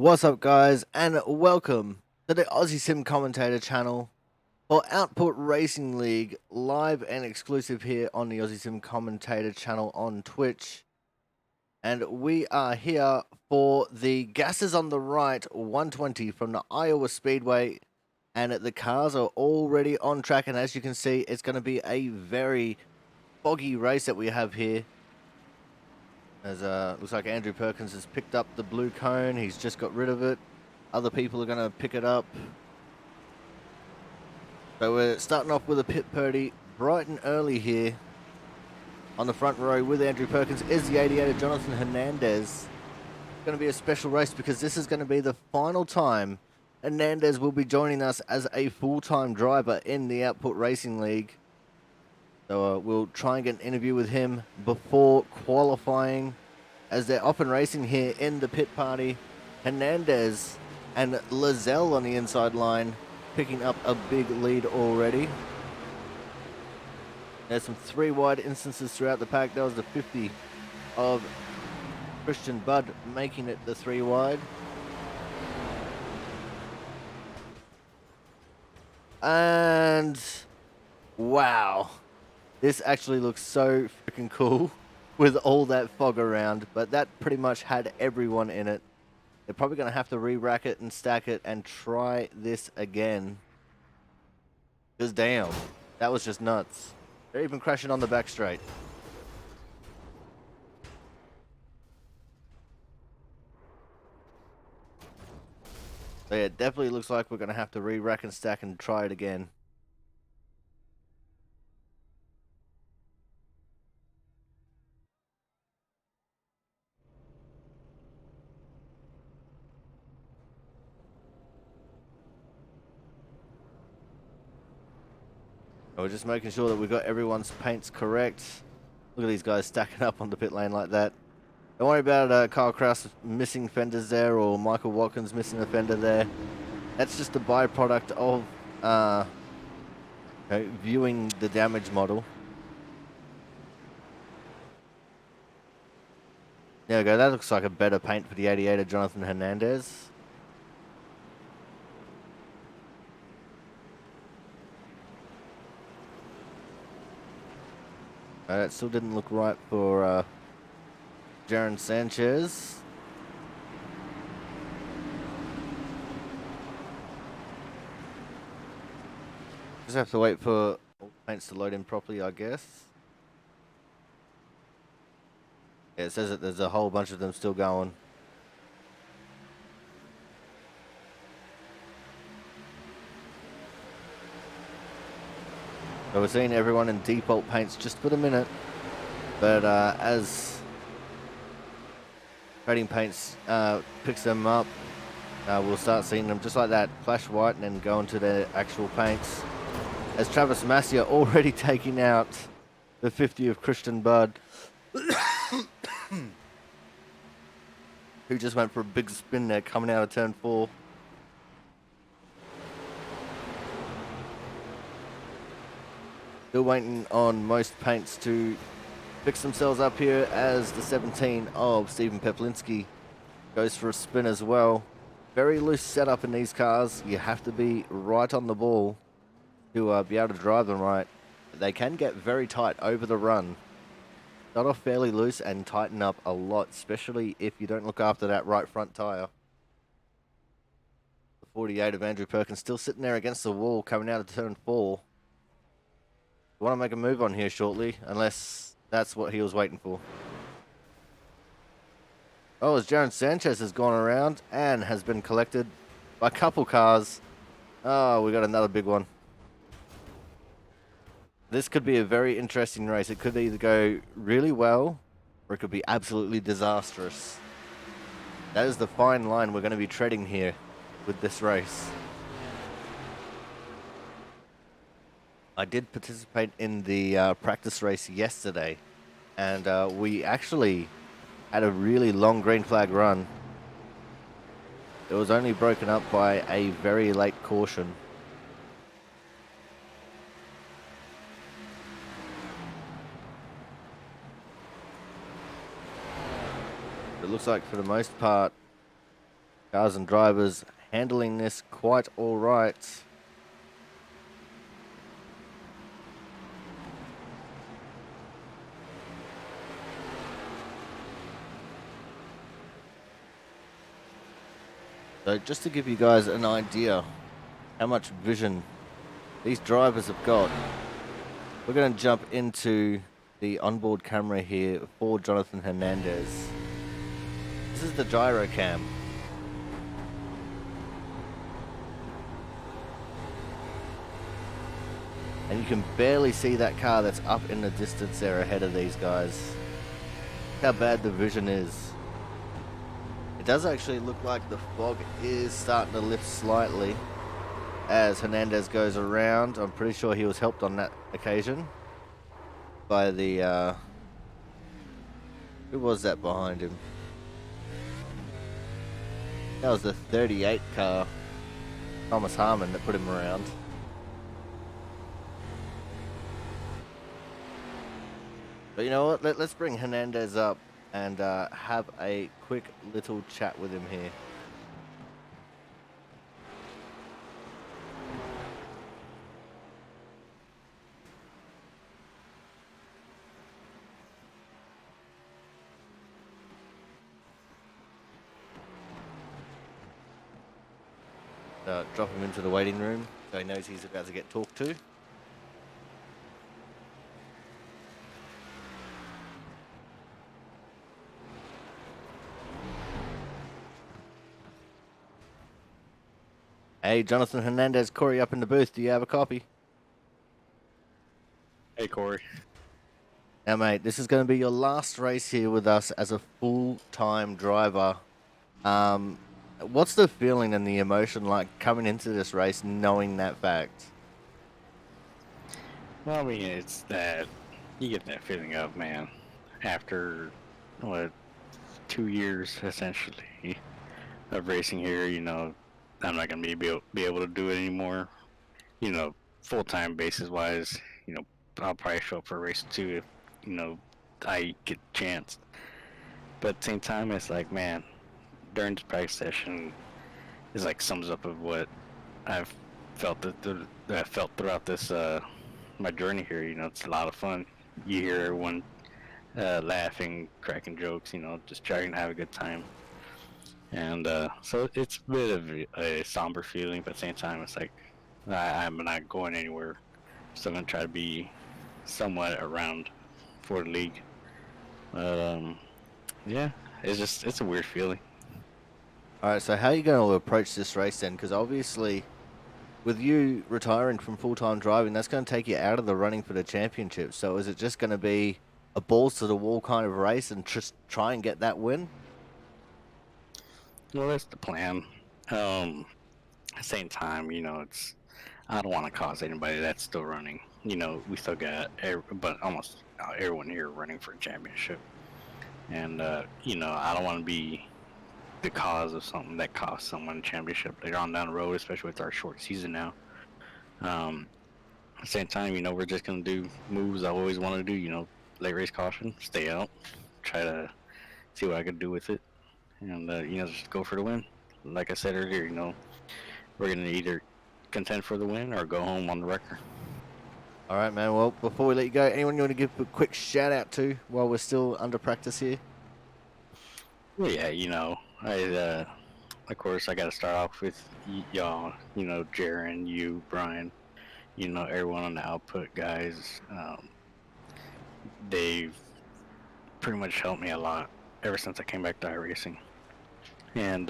What's up, guys, and welcome to the Aussie Sim Commentator channel for Output Racing League, live and exclusive here on the Aussie Sim Commentator channel on Twitch. And we are here for the Gases on the Right 120 from the Iowa Speedway, and the cars are already on track, and as you can see, it's going to be a very foggy race that we have here. As looks like Andrew Perkins has picked up the blue cone. He's just got rid of it. Other people are going to pick it up. So we're starting off with a pit purdy bright and early here. On the front row with Andrew Perkins is the 88 Jonathan Hernandez. It's going to be a special race because this is going to be the final time Hernandez will be joining us as a full-time driver in the Output Racing League. So we'll try and get an interview with him before qualifying, as they're off and racing here in the pit party. Hernandez and Lazelle on the inside line, picking up a big lead already. There's some three wide instances throughout the pack. That was the 50 of Christian Budd making it the three wide. And wow. This actually looks so freaking cool with all that fog around, but that pretty much had everyone in it. They're probably going to have to re-rack it and stack it and try this again. Because damn, that was just nuts. They're even crashing on the back straight. So yeah, it definitely looks like we're going to have to re-rack and stack and try it again. We're just making sure that we've got everyone's paints correct. Look at these guys stacking up on the pit lane like that. Don't worry about Kyle Kraus missing fenders there, or Michael Watkins missing a fender there. That's just a byproduct of viewing the damage model. There we go. That looks like a better paint for the 88 of Jonathan Hernandez. That still didn't look right for Jaron Sanchez. Just have to wait for all paints to load in properly, I guess. Yeah, it says that there's a whole bunch of them still going. So we're seeing everyone in default paints just for the minute. But as Trading Paints picks them up, we'll start seeing them just like that, flash white and then go into their actual paints. As Travis Massia already taking out the 50 of Christian Budd, who just went for a big spin there coming out of turn 4. Still waiting on most paints to fix themselves up here, as the 17 of Stephen Peplinski goes for a spin as well. Very loose setup in these cars. You have to be right on the ball to be able to drive them right. They can get very tight over the run. Start off fairly loose and tighten up a lot, especially if you don't look after that right front tire. The 48 of Andrew Perkins still sitting there against the wall coming out of turn 4. We want to make a move on here shortly, unless that's what he was waiting for. Oh, as Jaron Sanchez has gone around and has been collected by a couple cars. Oh, we got another big one. This could be a very interesting race. It could either go really well, or it could be absolutely disastrous. That is the fine line we're going to be treading here with this race. I did participate in the practice race yesterday, and we actually had a really long green flag run. It was only broken up by a very late caution. It looks like for the most part, Cars and drivers handling this quite all right. So just to give you guys an idea how much vision these drivers have got, we're going to jump into the onboard camera here for Jonathan Hernandez. This is the gyro cam. And you can barely see that car that's up in the distance there ahead of these guys. Look how bad the vision is. It does actually look like the fog is starting to lift slightly as Hernandez goes around. I'm pretty sure he was helped on that occasion by the who was that behind him? That was the 38 car, Thomas Harmon, that put him around. But you know what, let's bring Hernandez up and have a quick little chat with him here. Drop him into the waiting room so he knows he's about to get talked to. Hey, Jonathan Hernandez, Corey up in the booth. Do you have a copy? Hey, Corey. Now, mate, this is going to be your last race here with us as a full-time driver. What's the feeling and the emotion like coming into this race knowing that fact? Well, I mean, it's that you get that feeling of, man, after what 2 years essentially of racing here, I'm not gonna be able to do it anymore. Full time basis wise, I'll probably show up for a race or two if I get a chance. But at the same time, it's like, man, during this practice session, is like sums up of what I've felt that I felt throughout this my journey here. It's a lot of fun. You hear everyone laughing, cracking jokes, just trying to have a good time. And so it's a bit of a somber feeling, but at the same time, it's like I'm not going anywhere. Still gonna try to be somewhat around for the league. But yeah, it's a weird feeling. All right, so how are you going to approach this race then? Because obviously, with you retiring from full-time driving, that's going to take you out of the running for the championship. So is it just going to be a balls to the wall kind of race and just try and get that win? Well, that's the plan. At the same time, I don't want to cause anybody that's still running. We still got but almost everyone here running for a championship, and I don't want to be the cause of something that costs someone a championship later on down the road, especially with our short season now. At the same time, we're just gonna do moves I always want to do. Late race caution, stay out, try to see what I can do with it, and just go for the win. Like I said earlier, we're gonna either contend for the win or go home on the record. All right, man. Well, before we let you go, anyone you want to give a quick shout out to while we're still under practice here? Well, yeah, of course, I got to start off with y'all. Jaron, you, Brian. Everyone on the output guys. They've pretty much helped me a lot ever since I came back to iRacing. And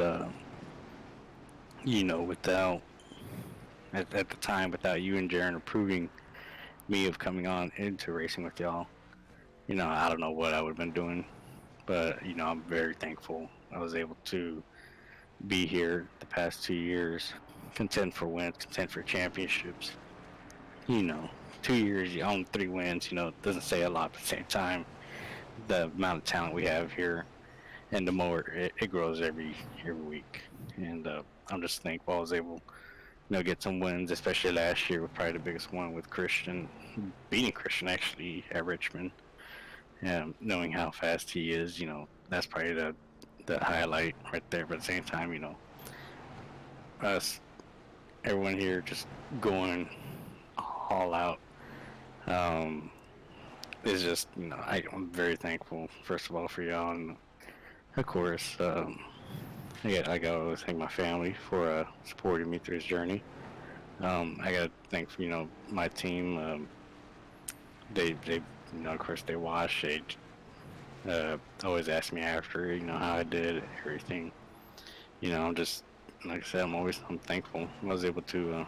without at the time, without you and Jaron approving me of coming on into racing with y'all, I don't know what I would have been doing. But I'm very thankful I was able to be here the past 2 years, contend for wins, contend for championships. 2 years, you own 3 wins. It doesn't say a lot, but at the same time, the amount of talent we have here, and the more it grows every week. And I'm just thankful I was able, get some wins, especially last year with probably the biggest one with Christian, beating Christian actually at Richmond. And knowing how fast he is, that's probably the highlight right there. But at the same time, us, everyone here, just going all out. Um, it's just, I'm very thankful, first of all, for y'all, and of course, I gotta thank my family for supporting me through this journey. I gotta thank, my team. They, of course, they watch. They always ask me after, how I did everything. I'm just, like I said, I'm thankful I was able to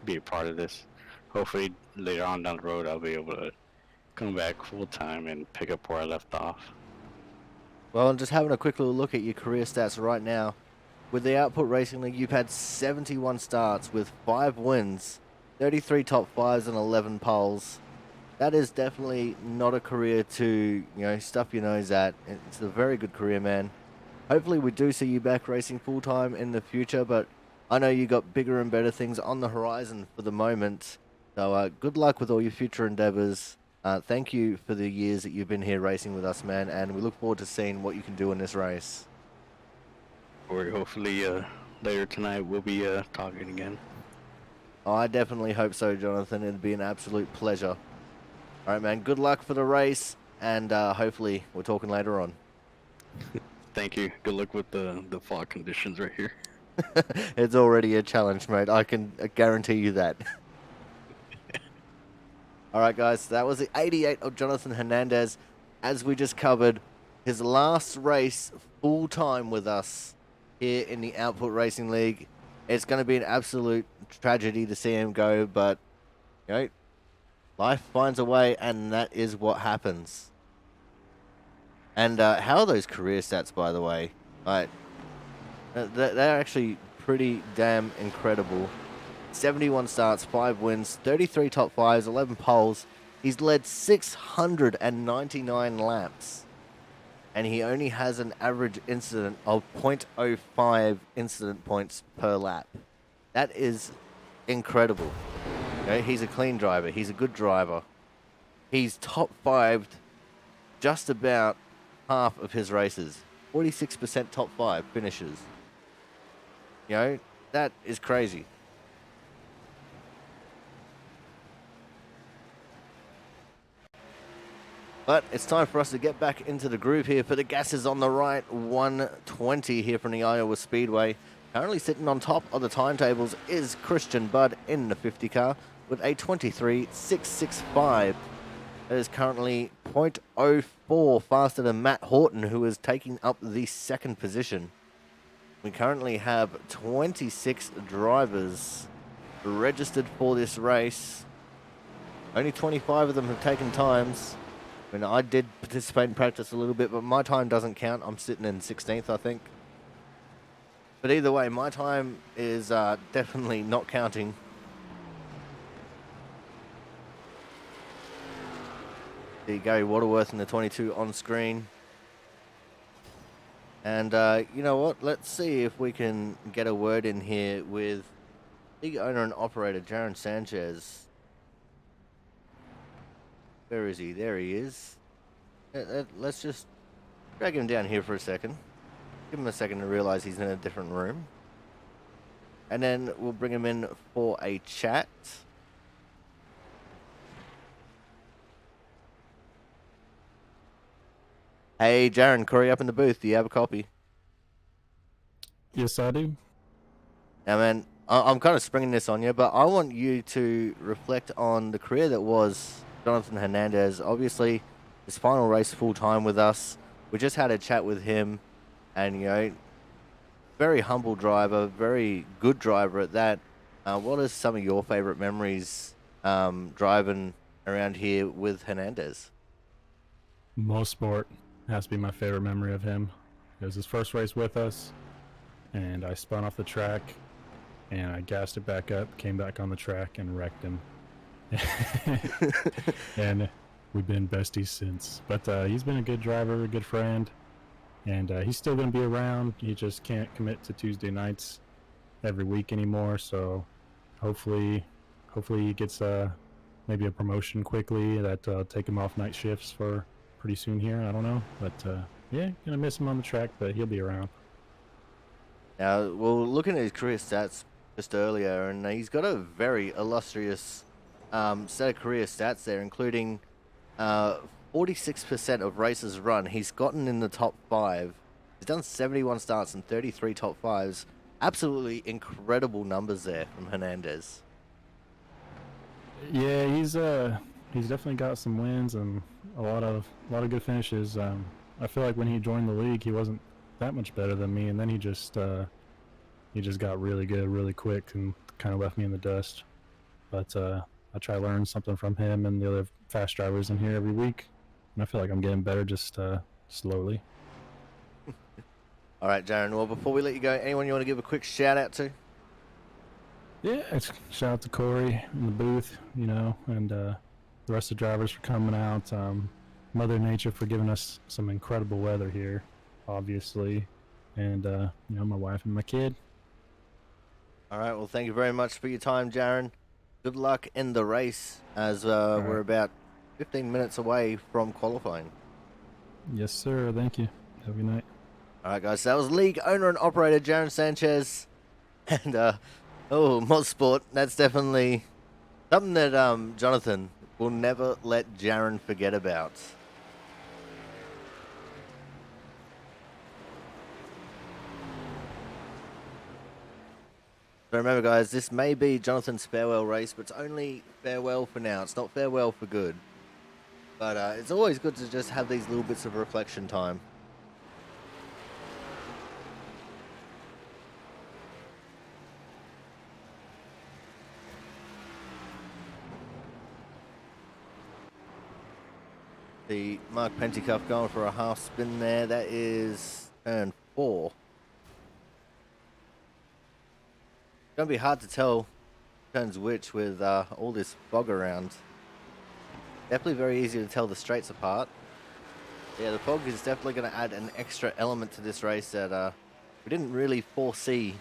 be a part of this. Hopefully, later on down the road, I'll be able to come back full time and pick up where I left off. Well, and just having a quick little look at your career stats right now. With the Output Racing League, you've had 71 starts with 5 wins, 33 top 5s, and 11 poles. That is definitely not a career to, stuff your nose at. It's a very good career, man. Hopefully we do see you back racing full-time in the future, but I know you got bigger and better things on the horizon for the moment. So good luck with all your future endeavors. Thank you for the years that you've been here racing with us, man, and we look forward to seeing what you can do in this race. Or hopefully later tonight we'll be talking again. Oh, I definitely hope so, Jonathan. It'd be an absolute pleasure. All right, man. Good luck for the race, and hopefully we're talking later on. Thank you. Good luck with the fog conditions right here. It's already a challenge, mate. I can guarantee you that. All right, guys. That was the 88 of Jonathan Hernandez. As we just covered, his last race full-time with us here in the Output Racing League. It's going to be an absolute tragedy to see him go, but, life finds a way, and that is what happens. And how are those career stats, by the way? Like, they're actually pretty damn incredible. 71 starts, 5 wins, 33 top 5s, 11 poles. He's led 699 laps. And he only has an average incident of 0.05 incident points per lap. That is incredible. He's a clean driver. He's a good driver. He's top 5'd just about half of his races. 46% top 5 finishes. That is crazy. But it's time for us to get back into the groove here. For the gas is on the right, 120 here from the Iowa Speedway. Currently sitting on top of the timetables is Christian Budd in the 50 car with a 23.665. That is currently 0.04 faster than Matt Horton, who is taking up the second position. We currently have 26 drivers registered for this race. Only 25 of them have taken times. I did participate in practice a little bit, but my time doesn't count. I'm sitting in 16th, I think. But either way, my time is definitely not counting. There you go, Waterworth in the 22 on screen. And you know what? Let's see if we can get a word in here with the owner and operator, Jaron Sanchez. Where is he? There he is. Let's just drag him down here for a second. Give him a second to realize he's in a different room. And then we'll bring him in for a chat. Hey, Jaron, Corey up in the booth. Do you have a copy? Yes, I do. Now, man, I'm kind of springing this on you, but I want you to reflect on the career that was Jonathan Hernandez. Obviously, his final race full-time with us. We just had a chat with him, and, very humble driver, very good driver at that. What are some of your favorite memories driving around here with Hernandez? Most sport has to be my favorite memory of him. It was his first race with us, and I spun off the track, and I gassed it back up, came back on the track, and wrecked him. And we've been besties since. But he's been a good driver, a good friend, and he's still going to be around. He just can't commit to Tuesday nights every week anymore. So hopefully he gets maybe a promotion quickly that take him off night shifts for pretty soon here. I don't know, but yeah, gonna miss him on the track, but he'll be around. Now, well, looking at his career stats, just earlier, and he's got a very illustrious set of career stats there, including 46% of races run. He's gotten in the top 5. He's done 71 starts and 33 top 5s. Absolutely incredible numbers there from Hernandez. Yeah, he's definitely got some wins and a lot of good finishes. I feel like when he joined the league, he wasn't that much better than me, and then he just got really good really quick and kind of left me in the dust. But I try to learn something from him and the other fast drivers in here every week, and I feel like I'm getting better just slowly. All right, Darren. Well, before we let you go, anyone you want to give a quick shout out to? Yeah, shout out to Corey in the booth, and the rest of the drivers for coming out. Mother Nature for giving us some incredible weather here, obviously, and my wife and my kid. All right. Well, thank you very much for your time, Darren. Good luck in the race as we're about 15 minutes away from qualifying. Yes, sir. Thank you. Have a good night. All right, guys. So that was league owner and operator Darren Sanchez, and Mosport. That's definitely something that Jonathan will never let Darren forget about. So remember, guys, this may be Jonathan's farewell race, but it's only farewell for now. It's not farewell for good. But it's always good to just have these little bits of reflection time. The Mark Pentecoff going for a half spin there. That is turn 4. It's going to be hard to tell turns which with all this fog around. Definitely very easy to tell the straights apart. Yeah, the fog is definitely going to add an extra element to this race that we didn't really foresee.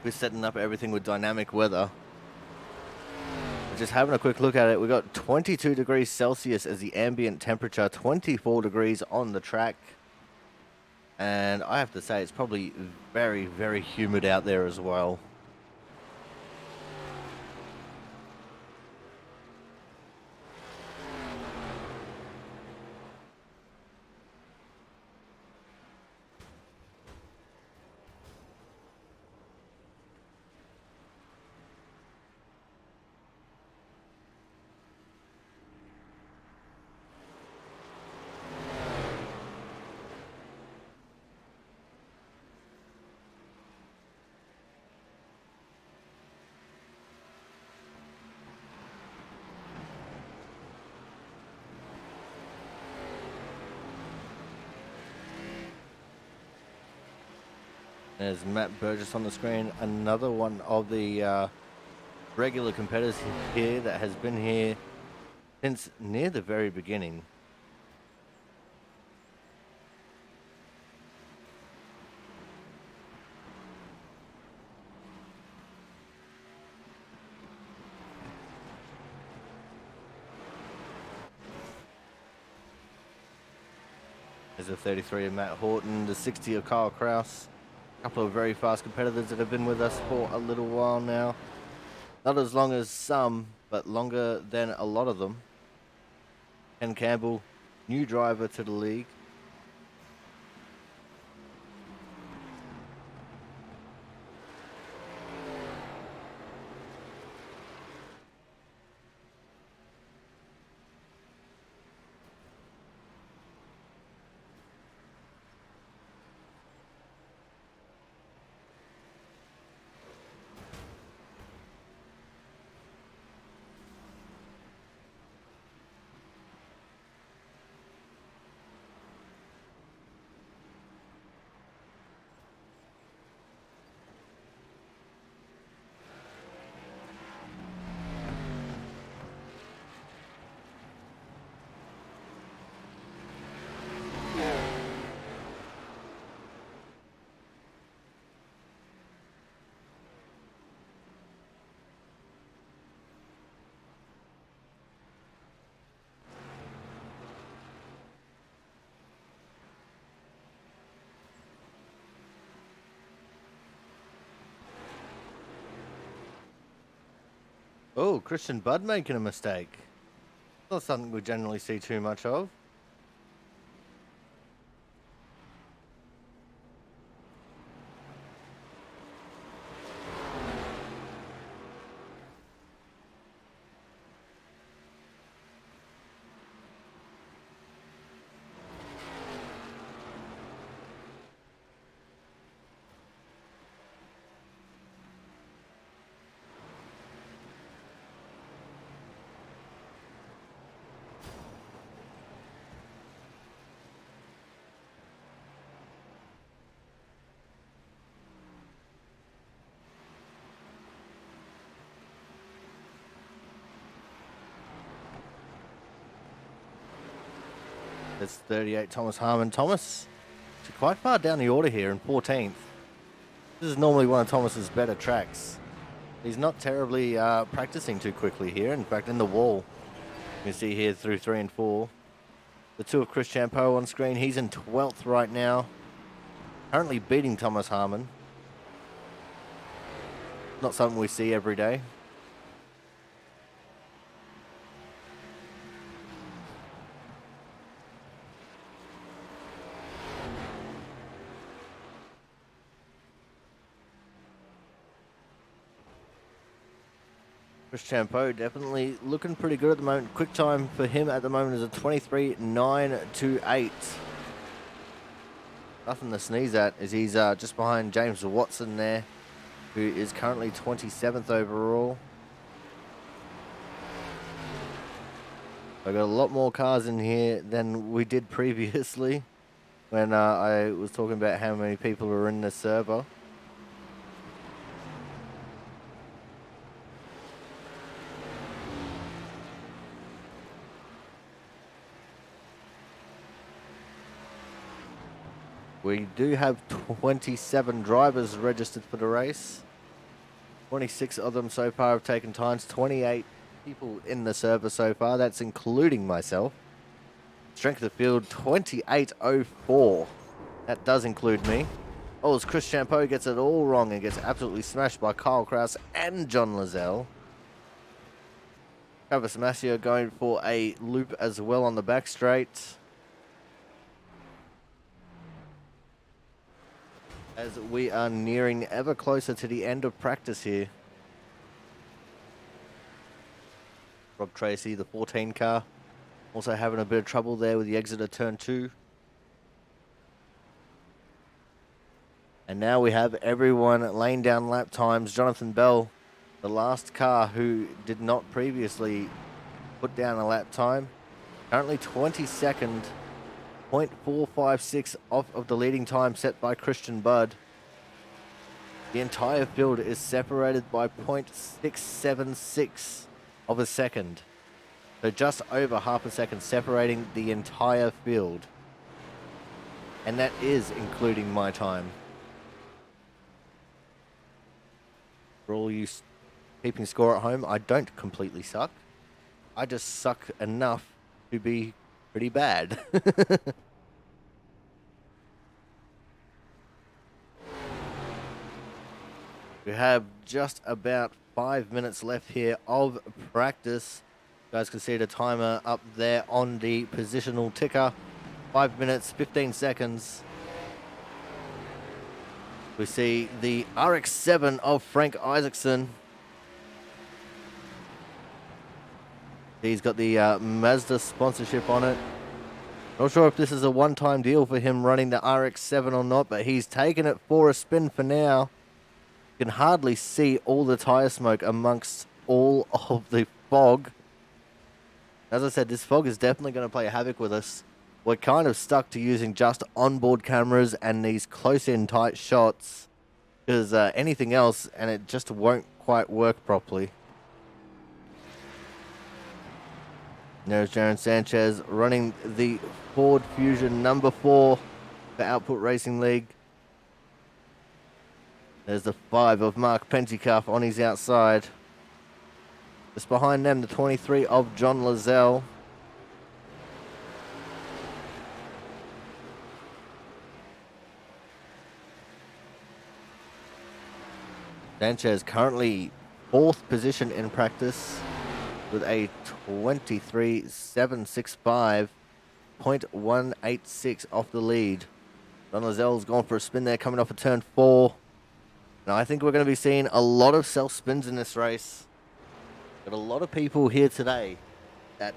We're setting up everything with dynamic weather. Just having a quick look at it, we got 22 degrees Celsius as the ambient temperature, 24 degrees on the track. And I have to say, it's probably very, very humid out there as well. There's Matt Burgess on the screen, another one of the regular competitors here that has been here since near the very beginning. There's the 33 of Matt Horton, the 60 of Kyle Kraus. A couple of very fast competitors that have been with us for a little while now. Not as long as some, but longer than a lot of them. Ken Campbell, new driver to the league. Oh, Christian Budd making a mistake. Not something we generally see too much of. It's 38 Thomas Harmon. Thomas, quite far down the order here in 14th. This is normally one of Thomas's better tracks. He's not terribly practicing too quickly here. In fact, in the wall, you can see here through 3 and 4. The 2 of Chris Champeau on screen. He's in 12th right now. Currently beating Thomas Harmon. Not something we see every day. Chris Champeau definitely looking pretty good at the moment. Quick time for him at the moment is a 23.928. Nothing to sneeze at, as he's just behind James Watson there, who is currently 27th overall. I got a lot more cars in here than we did previously when I was talking about how many people are in the server. We do have 27 drivers registered for the race. 26 of them so far have taken times. 28 people in the server so far. That's including myself. Strength of field 28.04. That does include me. Oh, as Chris Champeau gets it all wrong and gets absolutely smashed by Kyle Kraus and John Lazelle. Travis Mascio going for a loop as well on the back straight. As we are nearing ever closer to the end of practice here. Rob Tracy, the 14 car, also having a bit of trouble there with the exit of turn 2. And now we have everyone laying down lap times. Jonathan Bell, the last car who did not previously put down a lap time, currently 22nd. 0.456 off of the leading time set by Christian Budd. The entire field is separated by 0.676 of a second. So just over half a second separating the entire field. And that is including my time. For all you keeping score at home, I don't completely suck. I just suck enough to be pretty bad. We have just about 5 minutes left here of practice. You guys can see the timer up there on the positional ticker. 5 minutes, 15 seconds. We see the RX-7 of Frank Isaacson. He's got the Mazda sponsorship on it. Not sure if this is a one-time deal for him running the RX-7 or not, but he's taken it for a spin for now. You can hardly see all the tire smoke amongst all of the fog. As I said, this fog is definitely going to play havoc with us. We're kind of stuck to using just onboard cameras and these close-in tight shots, because anything else, and it just won't quite work properly. There's Jaron Sanchez running the Ford Fusion number 4 for Output Racing League. There's the 5 of Mark Pentecoff on his outside. Just behind them, the 23 of John Lazelle. Sanchez currently 4th position in practice with a 23.765.186 off the lead. Don Lazelle's gone for a spin there, coming off a turn 4. And I think we're going to be seeing a lot of self-spins in this race. Got a lot of people here today that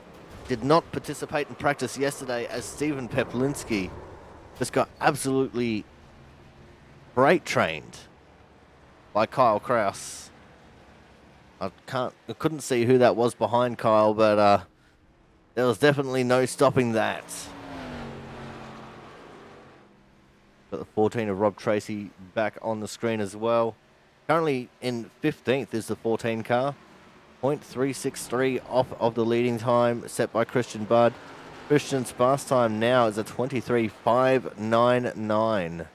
did not participate in practice yesterday, as Stephen Peplinski just got absolutely freight trained by Kyle Kraus. I couldn't see who that was behind Kyle, but there was definitely no stopping that. Got the 14 of Rob Tracy back on the screen as well. Currently in 15th is the 14 car. 0.363 off of the leading time set by Christian Budd. Christian's fast time now is a 23.599.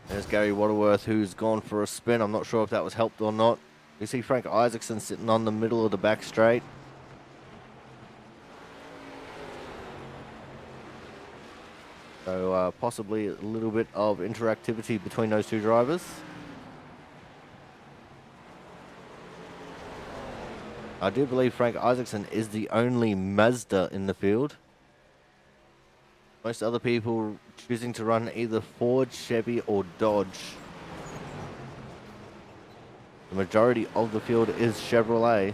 There's Gary Waterworth, who's gone for a spin. I'm not sure if that was helped or not. You see Frank Isaacson sitting on the middle of the back straight. So possibly a little bit of interactivity between those two drivers. I do believe Frank Isaacson is the only Mazda in the field. Most other people choosing to run either Ford, Chevy, or Dodge. The majority of the field is Chevrolet.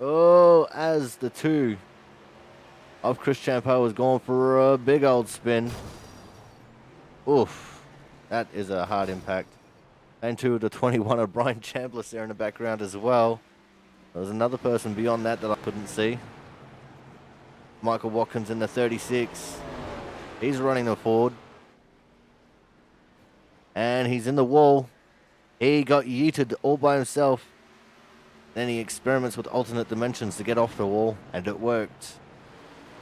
Oh, as the 2 of Chris Champeau has gone for a big old spin. Oof, that is a hard impact. And 2 of the 21 of Brian Chambliss there in the background as well. There was another person beyond that I couldn't see. Michael Watkins in the 36. He's running the Ford. And he's in the wall. He got yeeted all by himself. Then he experiments with alternate dimensions to get off the wall, and it worked.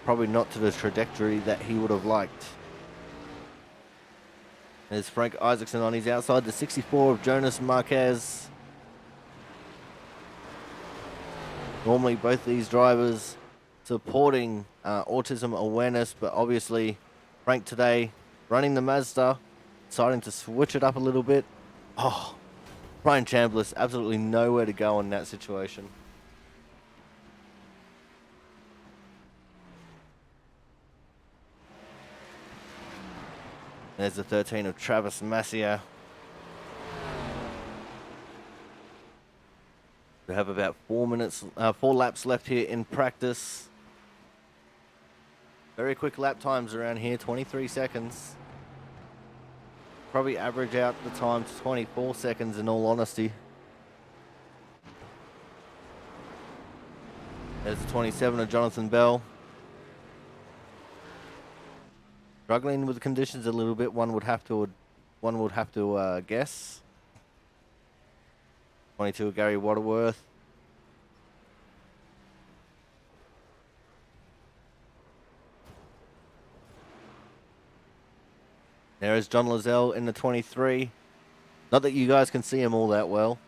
Probably not to the trajectory that he would have liked. There's Frank Isaacson on his outside, the 64 of Jonas Marquez. Normally both these drivers supporting autism awareness, but obviously Frank today running the Mazda, deciding to switch it up a little bit. Oh, Brian Chambliss absolutely nowhere to go in that situation. There's the 13 of Travis Massier. We have about 4 laps left here in practice. Very quick lap times around here, 23 seconds. Probably average out the time to 24 seconds in all honesty. There's the 27 of Jonathan Bell. Struggling with the conditions a little bit, one would have to guess. 22 Gary Waterworth. There is John Lazelle in the 23. Not that you guys can see him all that well.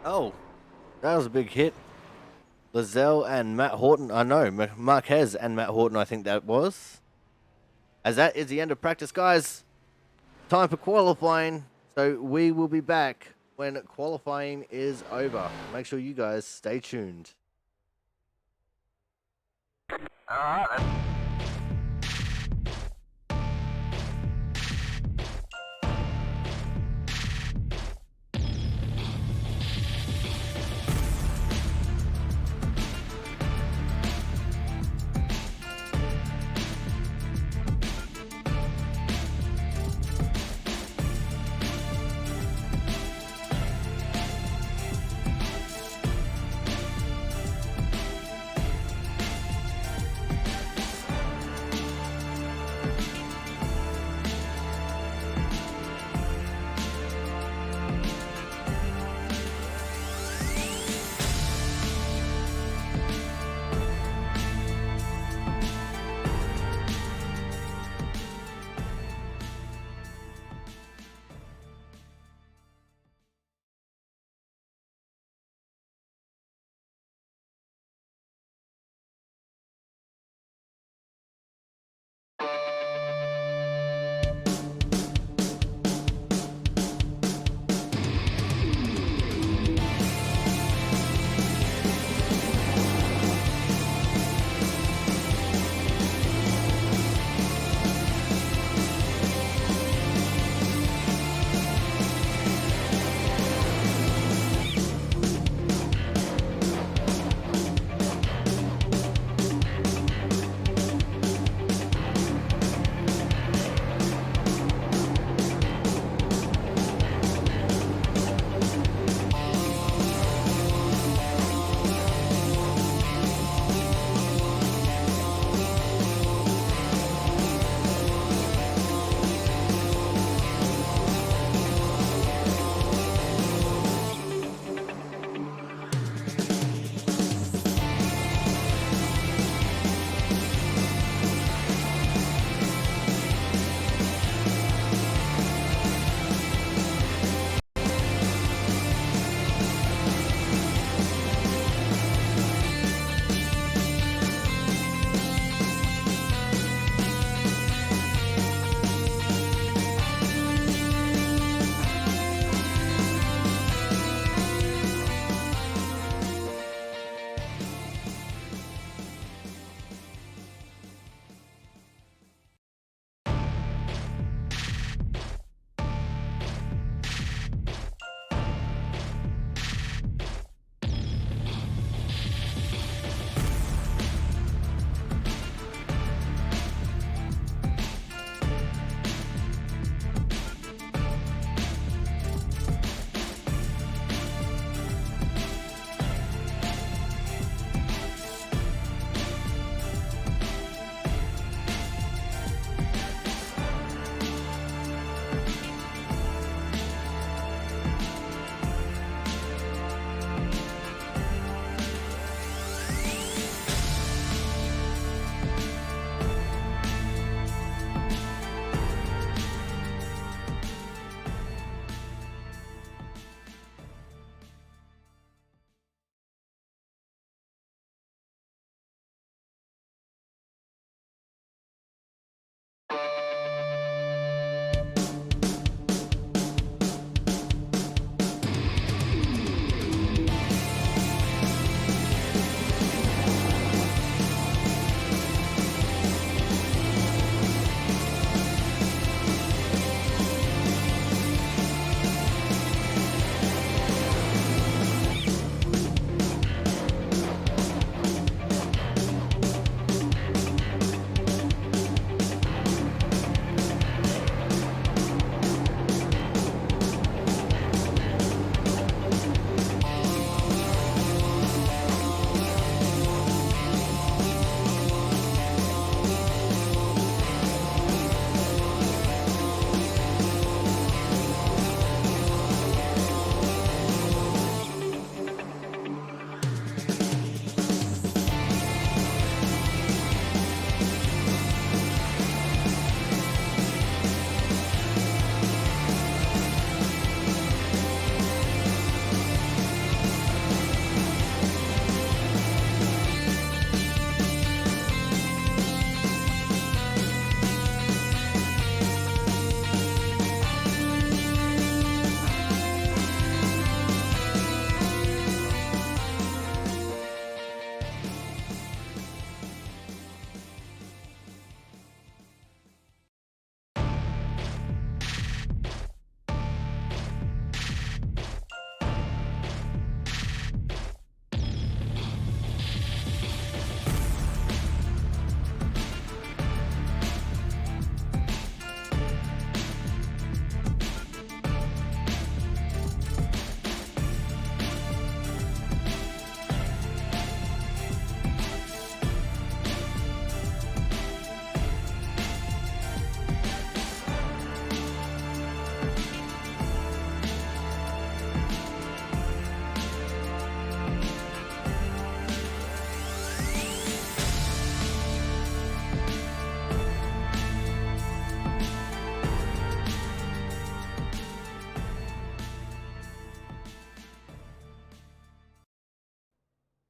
Oh, that was a big hit. Lazelle and Matt Horton. I know, Marquez and Matt Horton, I think that was. As that is the end of practice, guys. Time for qualifying. So we will be back when qualifying is over. Make sure you guys stay tuned. All right.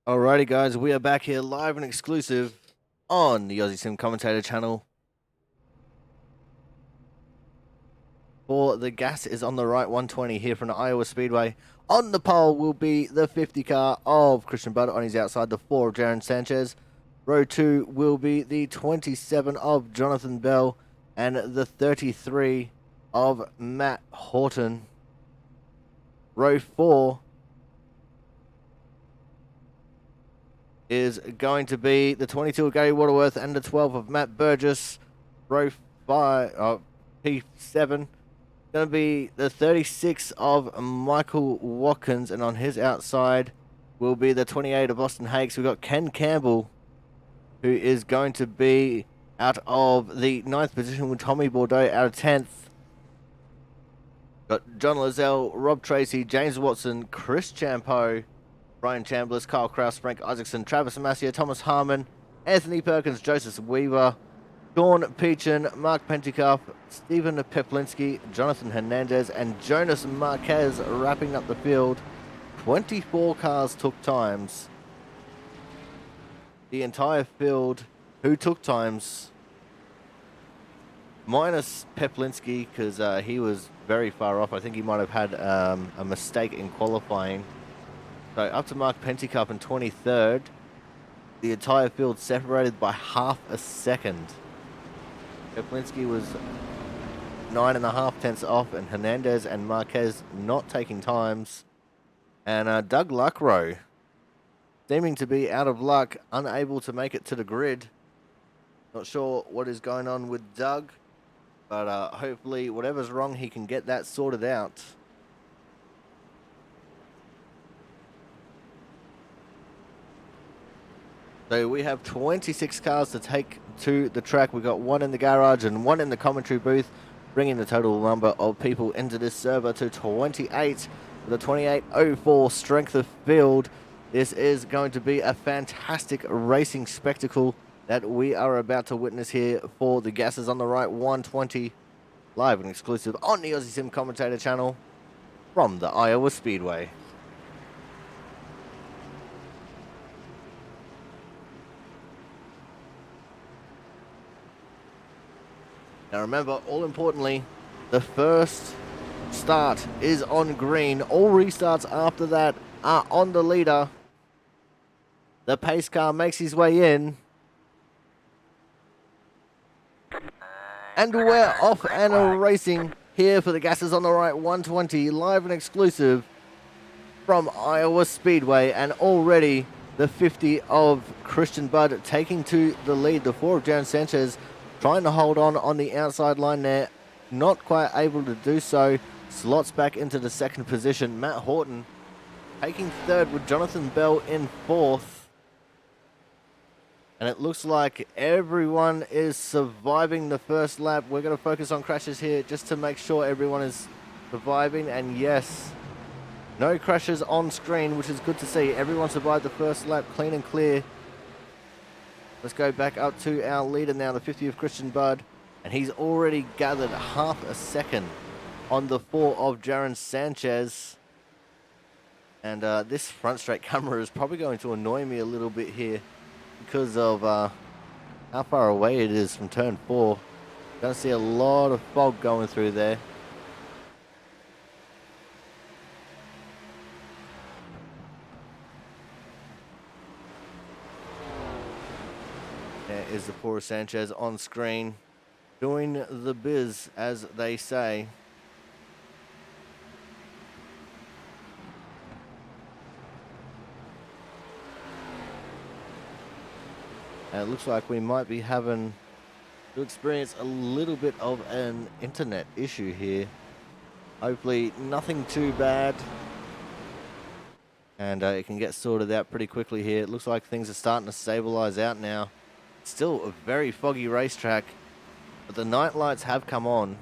Alrighty, guys, we are back here live and exclusive on the Aussie Sim Commentator channel. For the gas is on the right, 120 here from the Iowa Speedway. On the pole will be the 50 car of Christian Butt on his outside, the 4 of Jaron Sanchez. Row 2 will be the 27 of Jonathan Bell and the 33 of Matt Horton. Row 4 is going to be the 22 of Gary Waterworth and the 12 of Matt Burgess. Row 5, P7, going to be the 36 of Michael Watkins, and on his outside will be the 28 of Austin Hakes. We've got Ken Campbell, who is going to be out of the 9th position with Tommy Bordeaux out of 10th. Got John Lozelle, Rob Tracy, James Watson, Chris Champo, Brian Chambliss, Kyle Kraus, Frank Isaacson, Travis Amasia, Thomas Harmon, Anthony Perkins, Joseph Weaver, Sean Peachin, Mark Pentecoff, Stephen Peplinski, Jonathan Hernandez, and Jonas Marquez wrapping up the field. 24 cars took times. The entire field who took times, minus Peplinski, because he was very far off. I think he might have had a mistake in qualifying. So up to Mark Pentecoff in 23rd. The entire field separated by half a second. Peplinski was 9.5 tenths off, and Hernandez and Marquez not taking times. And Doug Luckrow seeming to be out of luck, unable to make it to the grid. Not sure what is going on with Doug, but hopefully whatever's wrong, he can get that sorted out. So we have 26 cars to take to the track. We've got 1 in the garage and 1 in the commentary booth, bringing the total number of people into this server to 28 with a 28.04 strength of field. This is going to be a fantastic racing spectacle that we are about to witness here for the gases on the right, 120, live and exclusive on the Aussie Sim Commentator channel from the Iowa Speedway. Now remember, all importantly, the first start is on green. All restarts after that are on the leader. The pace car makes his way in. And we're off and racing here for the gases on the right, 120, live and exclusive from Iowa Speedway. And already the 50 of Christian Budd taking to the lead. The 4 of Jaron Sanchez trying to hold on the outside line there. Not quite able to do so. Slots back into the 2nd position. Matt Horton taking 3rd with Jonathan Bell in 4th. And it looks like everyone is surviving the first lap. We're going to focus on crashes here just to make sure everyone is surviving. And yes, no crashes on screen, which is good to see. Everyone survived the first lap clean and clear. Let's go back up to our leader now, the 50 of Christian Budd. And he's already gathered half a second on the 4 of Jaron Sanchez. And this front straight camera is probably going to annoy me a little bit here because of how far away it is from turn 4. Gonna see a lot of fog going through there. There is the 4 of Sanchez on screen, doing the biz, as they say. And it looks like we might be having to experience a little bit of an internet issue here. Hopefully nothing too bad. And it can get sorted out pretty quickly here. It looks like things are starting to stabilize out now. Still a very foggy racetrack, but the night lights have come on.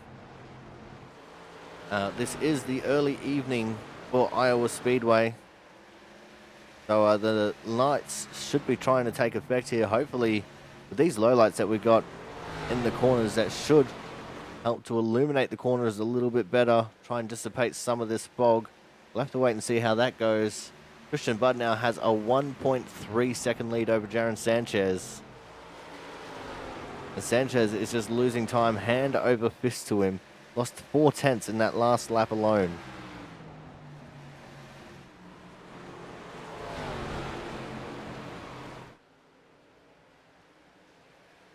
This is the early evening for Iowa Speedway. So the lights should be trying to take effect here. Hopefully, with these low lights that we got in the corners, that should help to illuminate the corners a little bit better. Try and dissipate some of this fog. We'll have to wait and see how that goes. Christian Budd now has a 1.3 second lead over Jaron Sanchez. And Sanchez is just losing time hand over fist to him. Lost 4/10 in that last lap alone.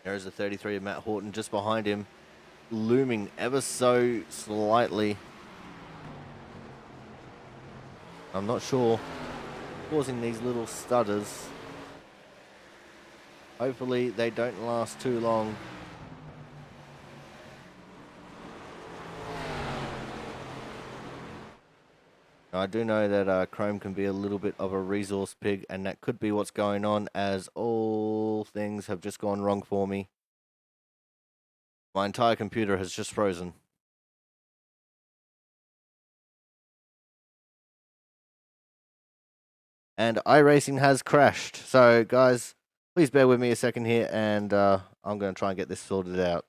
There's the 33 of Matt Horton just behind him, looming ever so slightly. I'm not sure, causing these little stutters. Hopefully they don't last too long. I do know that Chrome can be a little bit of a resource pig, and that could be what's going on, as all things have just gone wrong for me. My entire computer has just frozen. And iRacing has crashed. So, guys, please bear with me a second here, and I'm going to try and get this sorted out.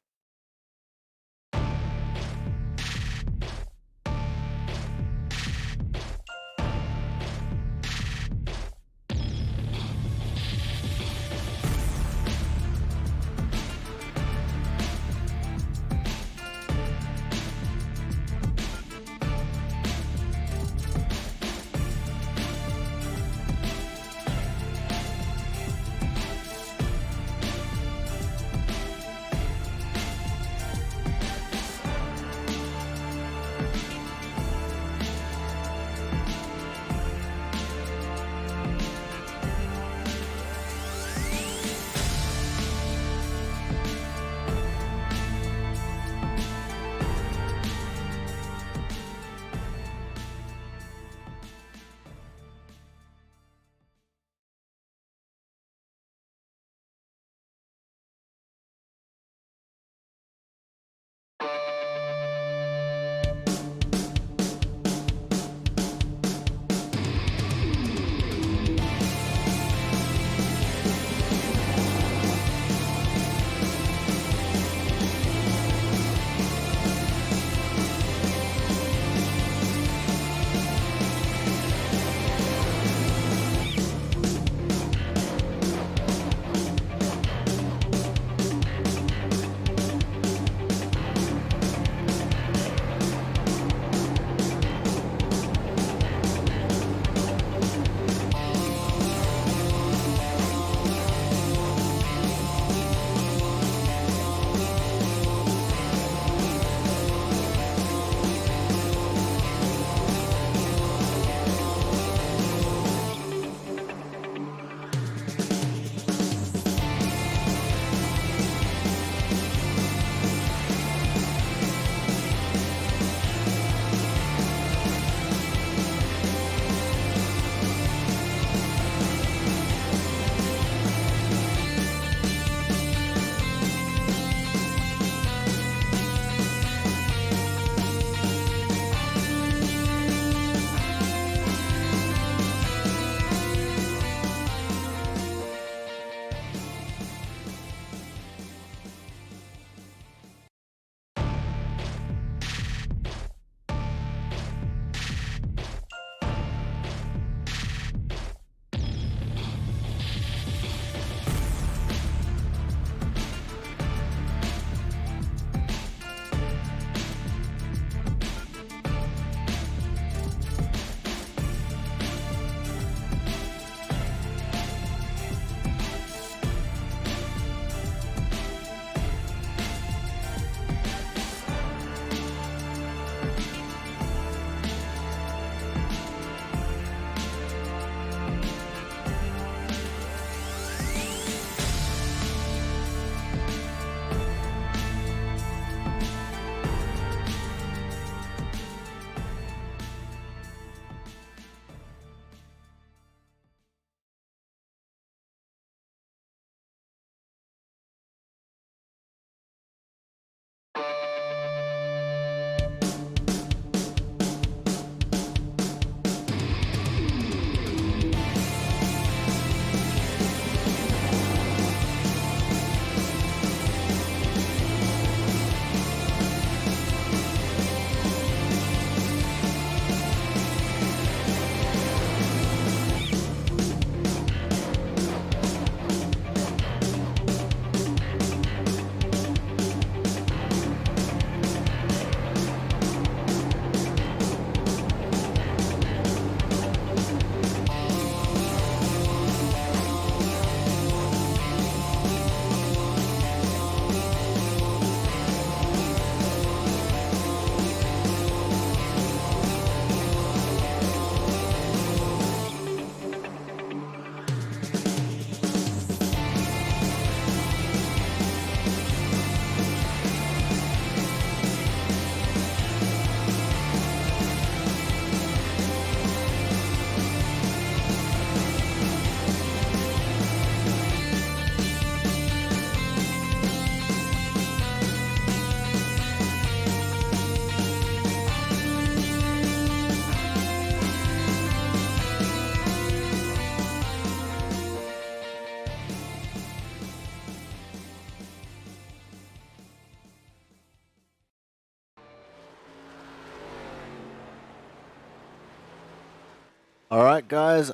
All right, guys.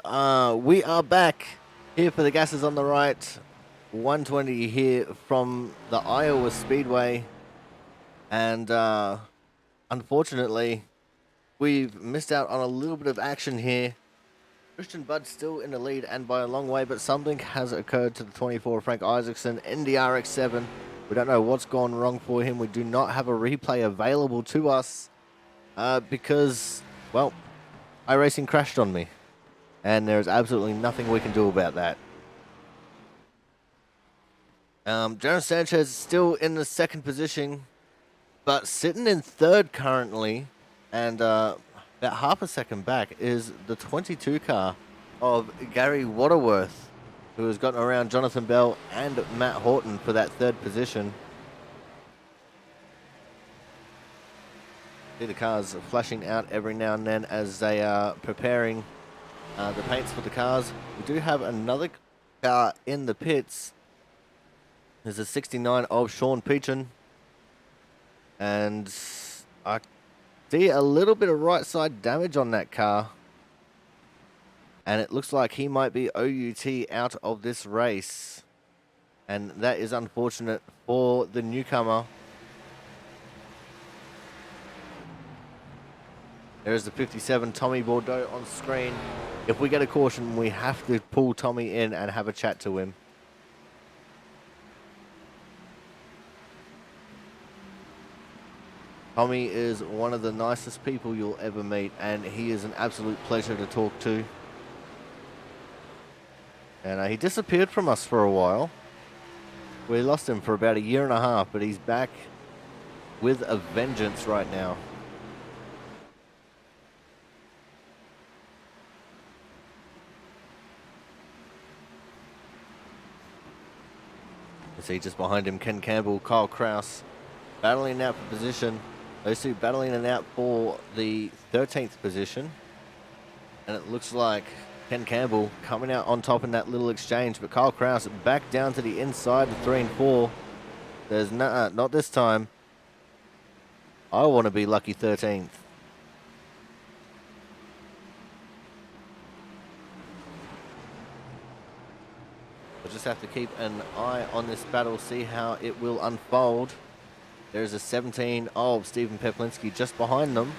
We are back here for the gases on the right. 120 here from the Iowa Speedway, and unfortunately, we've missed out on a little bit of action here. Christian Budd still in the lead and by a long way, but something has occurred to the 24 Frank Isaacson in the RX-7. We don't know what's gone wrong for him. We do not have a replay available to us because, well, iRacing crashed on me. And there's absolutely nothing we can do about that. Jonas Sanchez still in the second position, but sitting in third currently, and about half a second back is the 22 car of Gary Waterworth, who has gotten around Jonathan Bell and Matt Horton for that third position. See the cars flashing out every now and then as they are preparing the paints for the cars. We do have another car in the pits. There's a 69 of Sean Peachin. And I see a little bit of right side damage on that car. And it looks like he might be OUT out of this race. And that is unfortunate for the newcomer. There's the 57 Tommy Bordeaux on screen. If we get a caution, we have to pull Tommy in and have a chat to him. Tommy is one of the nicest people you'll ever meet, and he is an absolute pleasure to talk to. And he disappeared from us for a while. We lost him for about 1.5 years, but he's back with a vengeance right now. You see just behind him, Ken Campbell, Kyle Kraus, battling out for position. Those two battling it out for the 13th position. And it looks like Ken Campbell coming out on top in that little exchange, but Kyle Kraus back down to the inside of 3 and 4. There's not this time. I want to be lucky 13th. We'll just have to keep an eye on this battle, see how it will unfold. There's a 17 of Stephen Peplinski just behind them.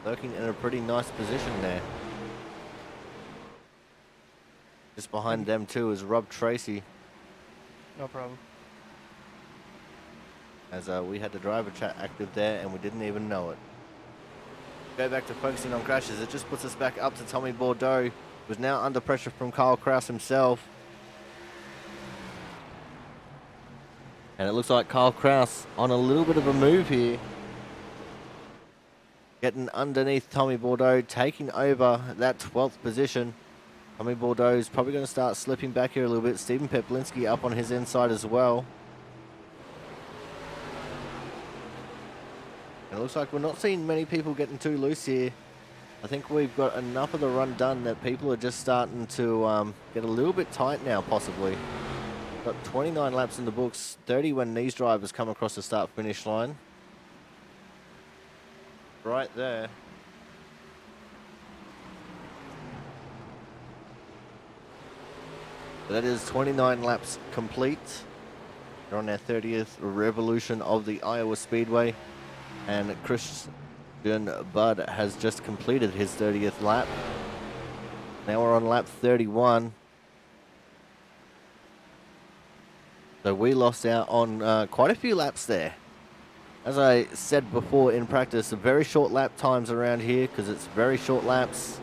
Lurking in a pretty nice position there. Just behind them too is Rob Tracy. No problem. As we had the driver chat active there and we didn't even know it. Go back to focusing on crashes. It just puts us back up to Tommy Bordeaux, who's now under pressure from Kyle Kraus himself. And it looks like Kyle Kraus on a little bit of a move here. Getting underneath Tommy Bordeaux, taking over that 12th position. Tommy Bordeaux is probably going to start slipping back here a little bit. Stephen Peplinski up on his inside as well. And it looks like we're not seeing many people getting too loose here. I think we've got enough of the run done that people are just starting to get a little bit tight now, possibly. Got 29 laps in the books, 30 when these drivers come across the start-finish line. Right there. So that is 29 laps complete. We're on our 30th revolution of the Iowa Speedway. And Christian Budd has just completed his 30th lap. Now we're on lap 31. So we lost out on quite a few laps there. As I said before in practice, very short lap times around here because it's very short laps.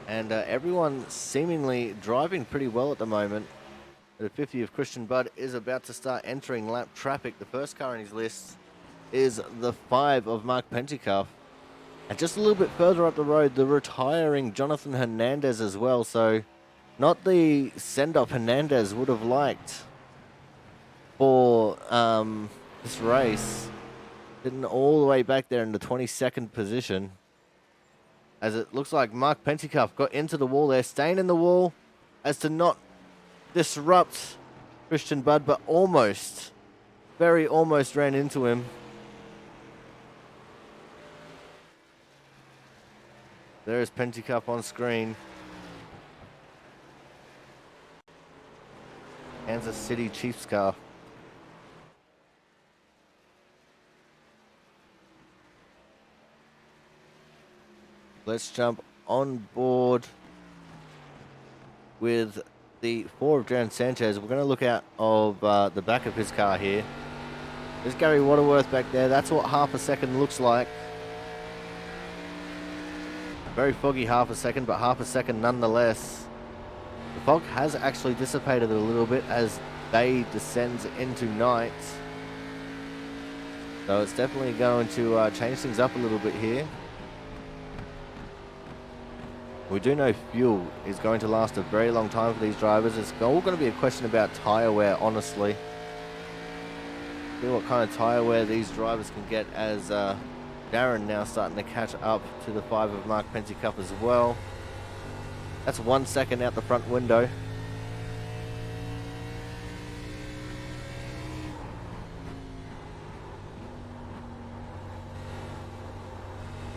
And everyone seemingly driving pretty well at the moment. The 50 of Christian Budd is about to start entering lap traffic. The first car in his list is the 5 of Mark Pentecoff. And just a little bit further up the road, the retiring Jonathan Hernandez as well. So not the send-off Hernandez would have liked for this race. Getting all the way back there in the 22nd position. As it looks like Mark Pentecoff got into the wall there, staying in the wall as to not disrupt Christian Budd, but almost, very almost ran into him. There is Penty Cup on screen. Kansas City Chiefs car. Let's jump on board with the 4 of Darren Sanchez. We're going to look out of the back of his car here. There's Gary Waterworth back there. That's what half a second looks like. Very foggy half a second, but half a second nonetheless. The fog has actually dissipated a little bit as day descends into night. So it's definitely going to change things up a little bit here. We do know fuel is going to last a very long time for these drivers. It's all going to be a question about tyre wear, honestly. See what kind of tyre wear these drivers can get as Darren now starting to catch up to the 5 of Mark Penty Cup as well. That's 1 second out the front window.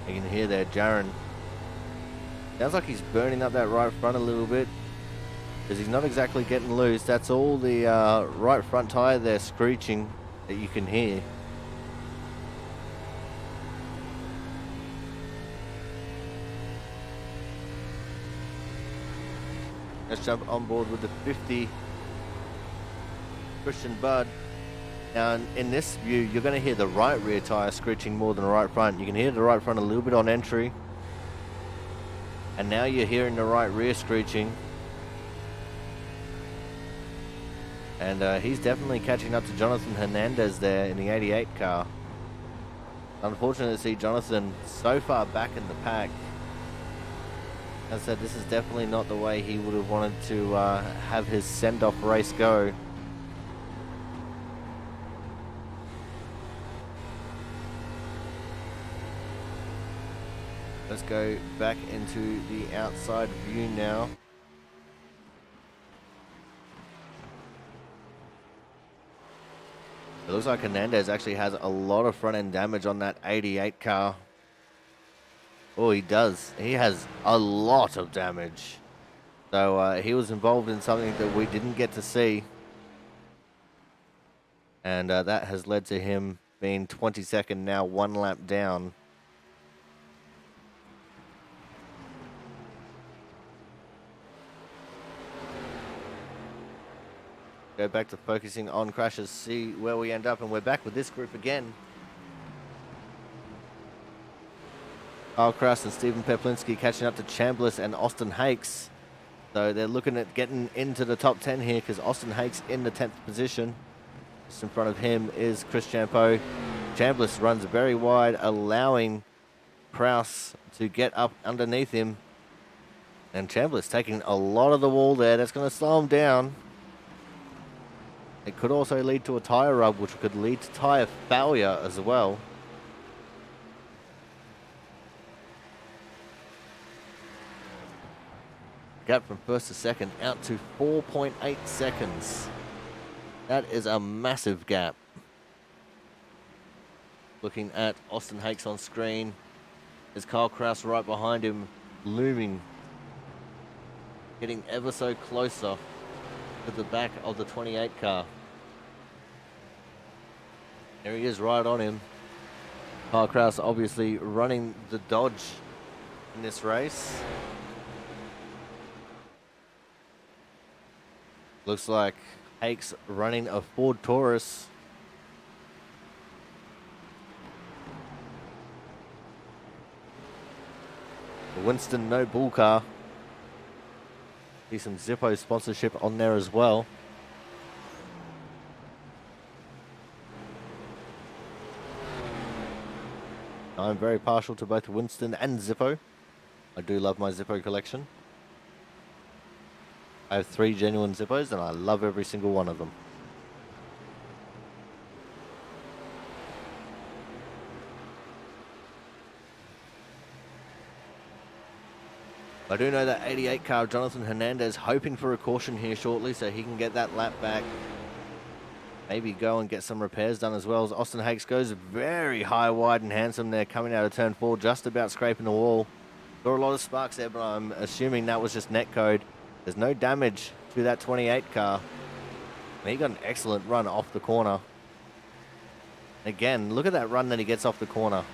You can hear there, Darren. Sounds like he's burning up that right front a little bit because he's not exactly getting loose. That's all the right front tyre there screeching that you can hear. Let's jump on board with the 50 Christian Budd. Now in this view, you're going to hear the right rear tyre screeching more than the right front. You can hear the right front a little bit on entry. And now you're hearing the right rear screeching. And he's definitely catching up to Jonathan Hernandez there in the 88 car. Unfortunate to see Jonathan so far back in the pack. As I said, this is definitely not the way he would have wanted to have his send-off race go. Let's go back into the outside view now. It looks like Hernandez actually has a lot of front end damage on that 88 car. Oh, he does. He has a lot of damage. So he was involved in something that we didn't get to see. And that has led to him being 22nd now, 1 lap down. Go back to focusing on crashes, see where we end up, and we're back with this group again. Kyle Kraus and Stephen Peplinski catching up to Chambliss and Austin Hakes. So they're looking at getting into the top 10 here because Austin Hakes in the 10th position. Just in front of him is Chris Champeau. Chambliss runs very wide, allowing Kraus to get up underneath him. And Chambliss taking a lot of the wall there. That's going to slow him down. It could also lead to a tyre rub, which could lead to tyre failure as well. Gap from first to second out to 4.8 seconds. That is a massive gap. Looking at Austin Hakes on screen. There's Kyle Kraus right behind him, looming. Getting ever so closer to the back of the 28 car. There he is right on him. Kyle Kraus obviously running the Dodge in this race. Looks like Hakes running a Ford Taurus. Winston no bull car. See some Zippo sponsorship on there as well. I'm very partial to both Winston and Zippo. I do love my Zippo collection. I have 3 genuine Zippos and I love every single one of them. I do know that 88 car, Jonathan Hernandez, hoping for a caution here shortly so he can get that lap back. Maybe go and get some repairs done as well as Austin Hakes goes very high, wide and handsome there coming out of turn 4, just about scraping the wall. Saw a lot of sparks there, but I'm assuming that was just netcode. There's no damage to that 28 car. And he got an excellent run off the corner. Again, look at that run that he gets off the corner.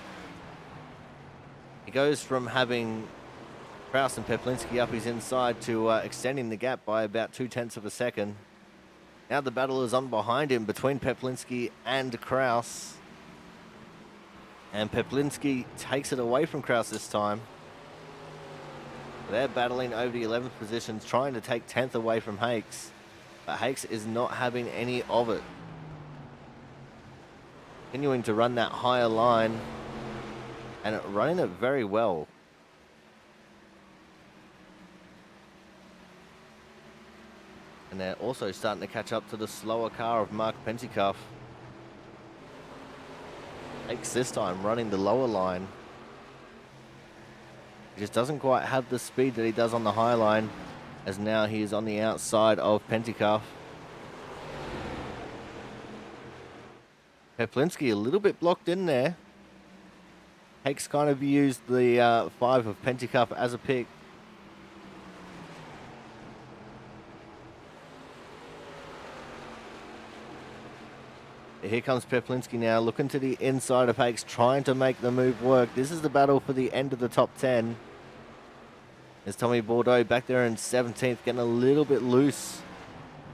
He goes from having Kraus and Peplinski up his inside to extending the gap by about 0.2 of a second. Now the battle is on behind him between Peplinski and Kraus. And Peplinski takes it away from Kraus this time. They're battling over the 11th positions, trying to take 10th away from Hakes. But Hakes is not having any of it. Continuing to run that higher line and running it very well. And they're also starting to catch up to the slower car of Mark Pentikoff. Hakes this time running the lower line. He just doesn't quite have the speed that he does on the high line, as now he is on the outside of Pentikoff. Peplinski a little bit blocked in there. Hakes kind of used the 5 of Pentikoff as a pick. Here comes Peplinski now, looking to the inside of Hakes, trying to make the move work. This is the battle for the end of the top 10. There's Tommy Bordeaux back there in 17th, getting a little bit loose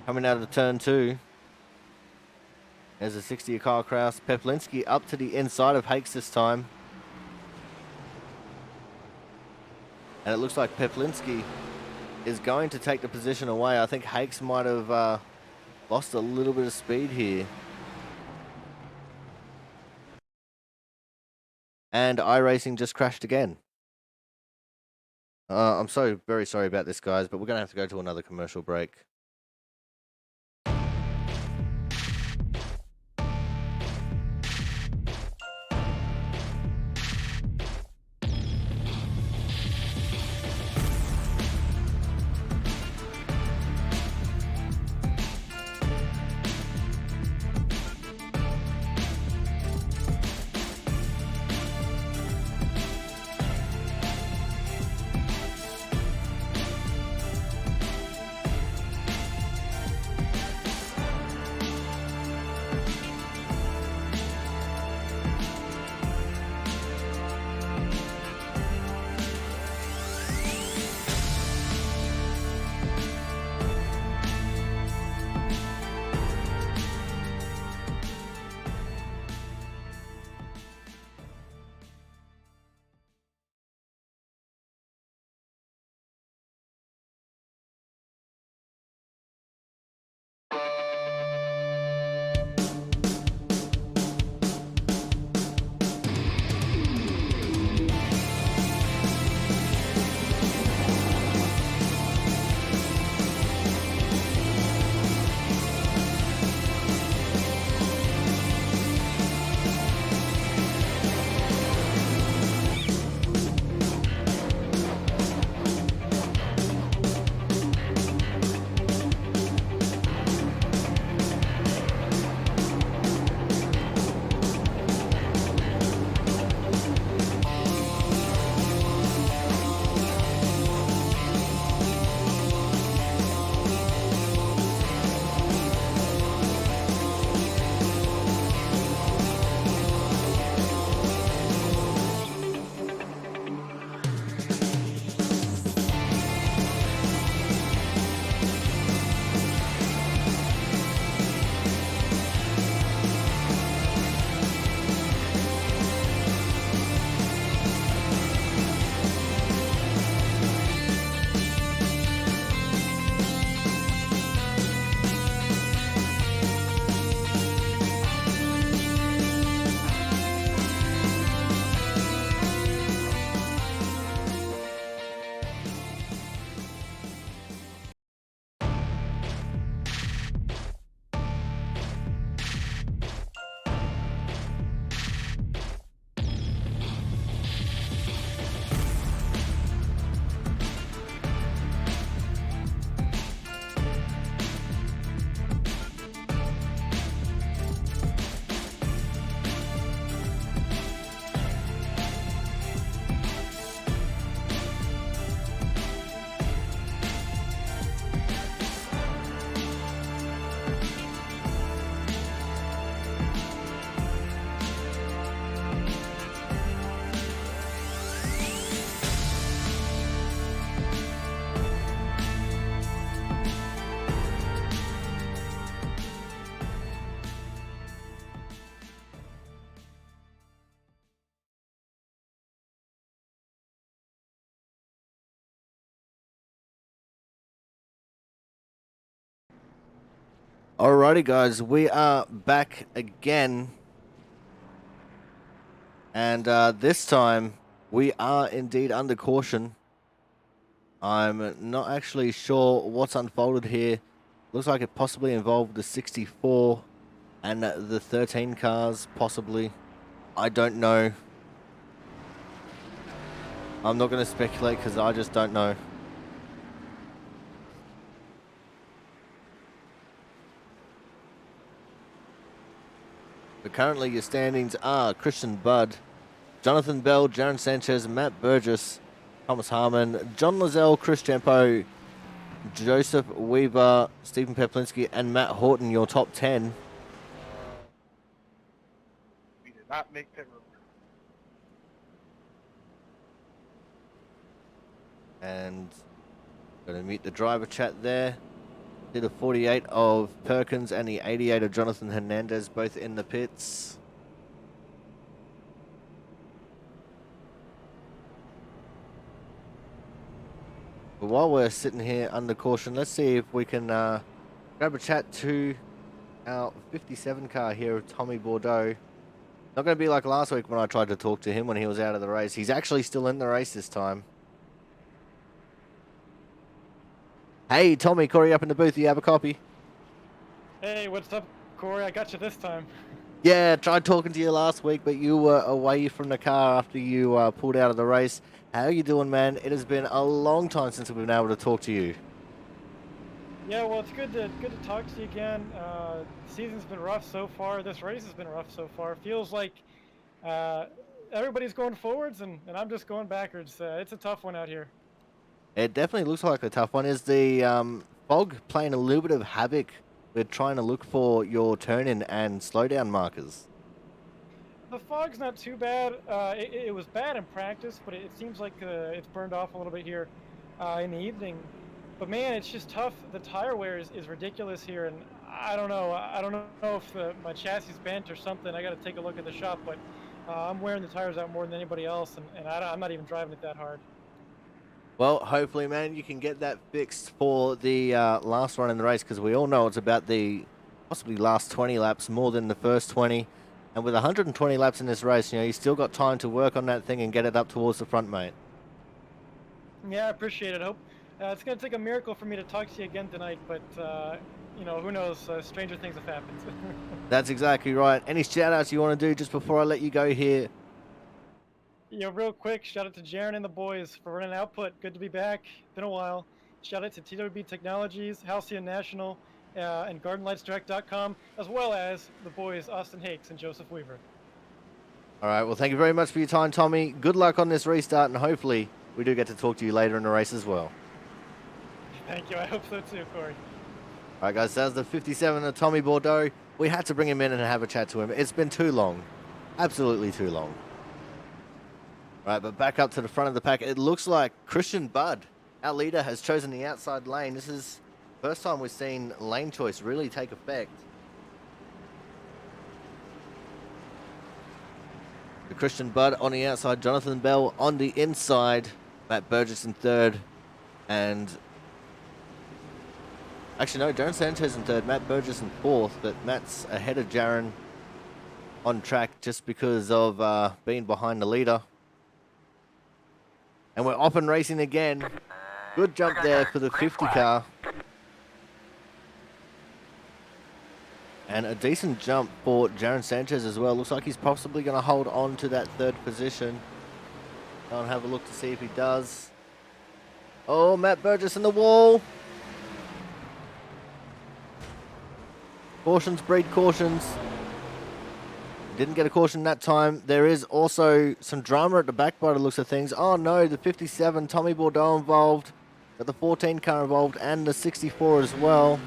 coming out of the turn 2. There's a 60 Kyle Kraus. Peplinski up to the inside of Hakes this time. And it looks like Peplinski is going to take the position away. I think Hakes might have lost a little bit of speed here. And iRacing just crashed again. I'm so very sorry about this, guys, but we're going to have to go to another commercial break. Alrighty, guys, we are back again. And this time, we are indeed under caution. I'm not actually sure what's unfolded here. Looks like it possibly involved the 64 and the 13 cars, possibly. I don't know. I'm not going to speculate because I just don't know. But currently your standings are Christian Budd, Jonathan Bell, Jaron Sanchez, Matt Burgess, Thomas Harmon, John Lazelle, Chris Tempo, Joseph Weaver, Stephen Peplinski, and Matt Horton, your top 10. We did not make pit road. And going to mute the driver chat there. See the 48 of Perkins and the 88 of Jonathan Hernandez, both in the pits. But while we're sitting here under caution, let's see if we can grab a chat to our 57 car here of Tommy Bordeaux. Not going to be like last week when I tried to talk to him when he was out of the race. He's actually still in the race this time. Hey, Tommy, Corey up in the booth. You have a copy? Hey, what's up, Corey? I got you this time. Yeah, tried talking to you last week, but you were away from the car after you pulled out of the race. How are you doing, man? It has been a long time since we've been able to talk to you. Yeah, well, it's good to talk to you again. The season's been rough so far. This race has been rough so far. Feels like everybody's going forwards, and I'm just going backwards. It's a tough one out here. It definitely looks like a tough one. Is the fog playing a little bit of havoc with trying to look for your turn-in and slowdown markers? The fog's not too bad. It was bad in practice, but it seems like it's burned off a little bit here in the evening. But man, it's just tough. The tire wear is ridiculous here, and I don't know. I don't know if my chassis is bent or something. I got to take a look at the shop, but I'm wearing the tires out more than anybody else, and I'm not even driving it that hard. Well, hopefully, man, you can get that fixed for the last run in the race, because we all know it's about the possibly last 20 laps more than the first 20. And with 120 laps in this race, you know, you still got time to work on that thing and get it up towards the front, mate. Yeah, I appreciate it. I hope it's going to take a miracle for me to talk to you again tonight, but you know, who knows? Stranger things have happened. That's exactly right. Any shout-outs you want to do just before I let you go here? Yeah, real quick, shout out to Jaron and the boys for running output. Good to be back. Been a while. Shout out to TWB Technologies, Halcyon National, and GardenLightsDirect.com, as well as the boys Austin Hakes and Joseph Weaver. All right, well, thank you very much for your time, Tommy. Good luck on this restart, and hopefully we do get to talk to you later in the race as well. Thank you. I hope so too, Corey. All right, guys, that was the 57 of Tommy Bordeaux. We had to bring him in and have a chat to him. It's been too long. Absolutely too long. Right, but back up to the front of the pack. It looks like Christian Budd, our leader, has chosen the outside lane. This is the first time we've seen lane choice really take effect. The Christian Budd on the outside, Jonathan Bell on the inside, Matt Burgess in third, and actually no, Jaron Sanchez in third, Matt Burgess in fourth, but Matt's ahead of Jaron on track just because of being behind the leader. And we're off and racing again. Good jump there for the 50 car. And a decent jump for Jaron Sanchez as well. Looks like he's possibly going to hold on to that third position. Go and have a look to see if he does. Oh, Matt Burgess in the wall. Cautions breed cautions. Didn't get a caution that time. There is also some drama at the back by the looks of things. Oh no, the 57, Tommy Bordeaux involved. Got the 14 car involved and the 64 as well.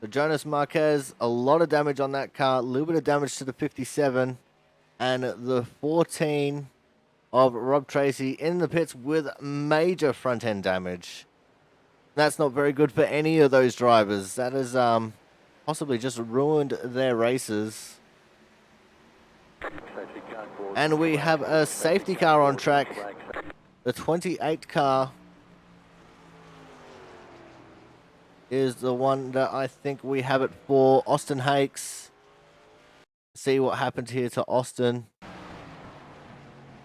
The Jonas Marquez, a lot of damage on that car. A little bit of damage to the 57. And the 14 of Rob Tracy in the pits with major front end damage. That's not very good for any of those drivers. That has possibly just ruined their races. And we have a safety car on track. The 28 car. is the one that I think we have it for. Austin Hakes. See what happened here to Austin.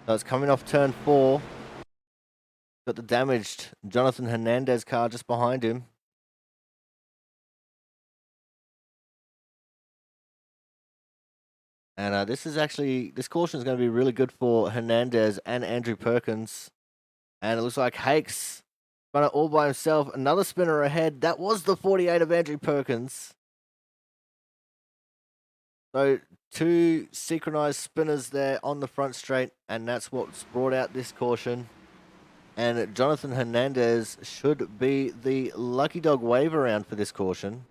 So it's coming off turn 4. Got the damaged Jonathan Hernandez car just behind him. And this caution is going to be really good for Hernandez and Andrew Perkins. And it looks like Hakes run it all by himself. Another spinner ahead. That was the 48 of Andrew Perkins. So 2 synchronized spinners there on the front straight, and that's what's brought out this caution. And Jonathan Hernandez should be the lucky dog wave around for this caution.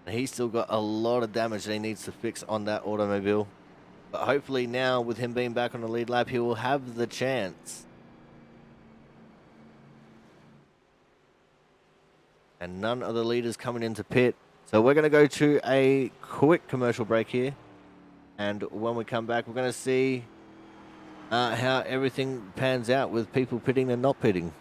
He's still got a lot of damage that he needs to fix on that automobile. But hopefully now, with him being back on the lead lap, he will have the chance. And none of the leaders coming into pit. So we're going to go to a quick commercial break here. And when we come back, we're going to see how everything pans out with people pitting and not pitting.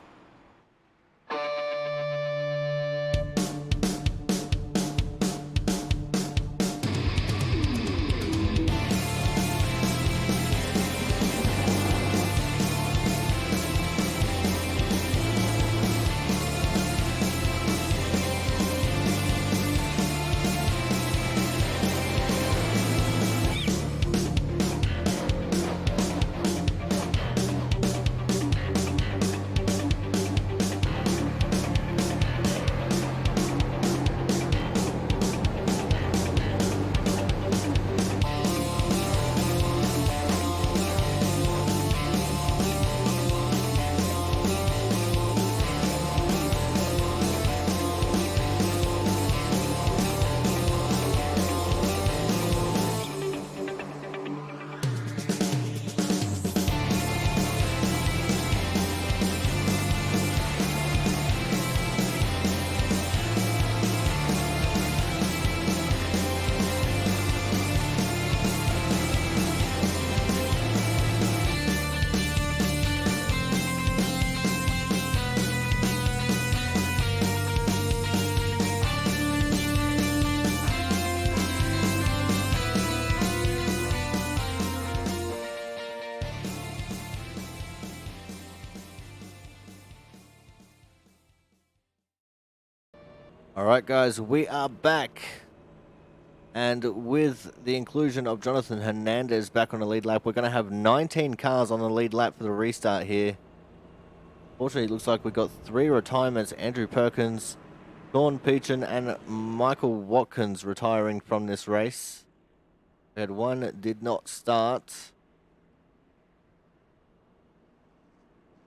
All right, guys, we are back. And with the inclusion of Jonathan Hernandez back on the lead lap, we're going to have 19 cars on the lead lap for the restart here. Fortunately, it looks like we've got 3 retirements. Andrew Perkins, Sean Peachin, and Michael Watkins retiring from this race. We had one that did not start.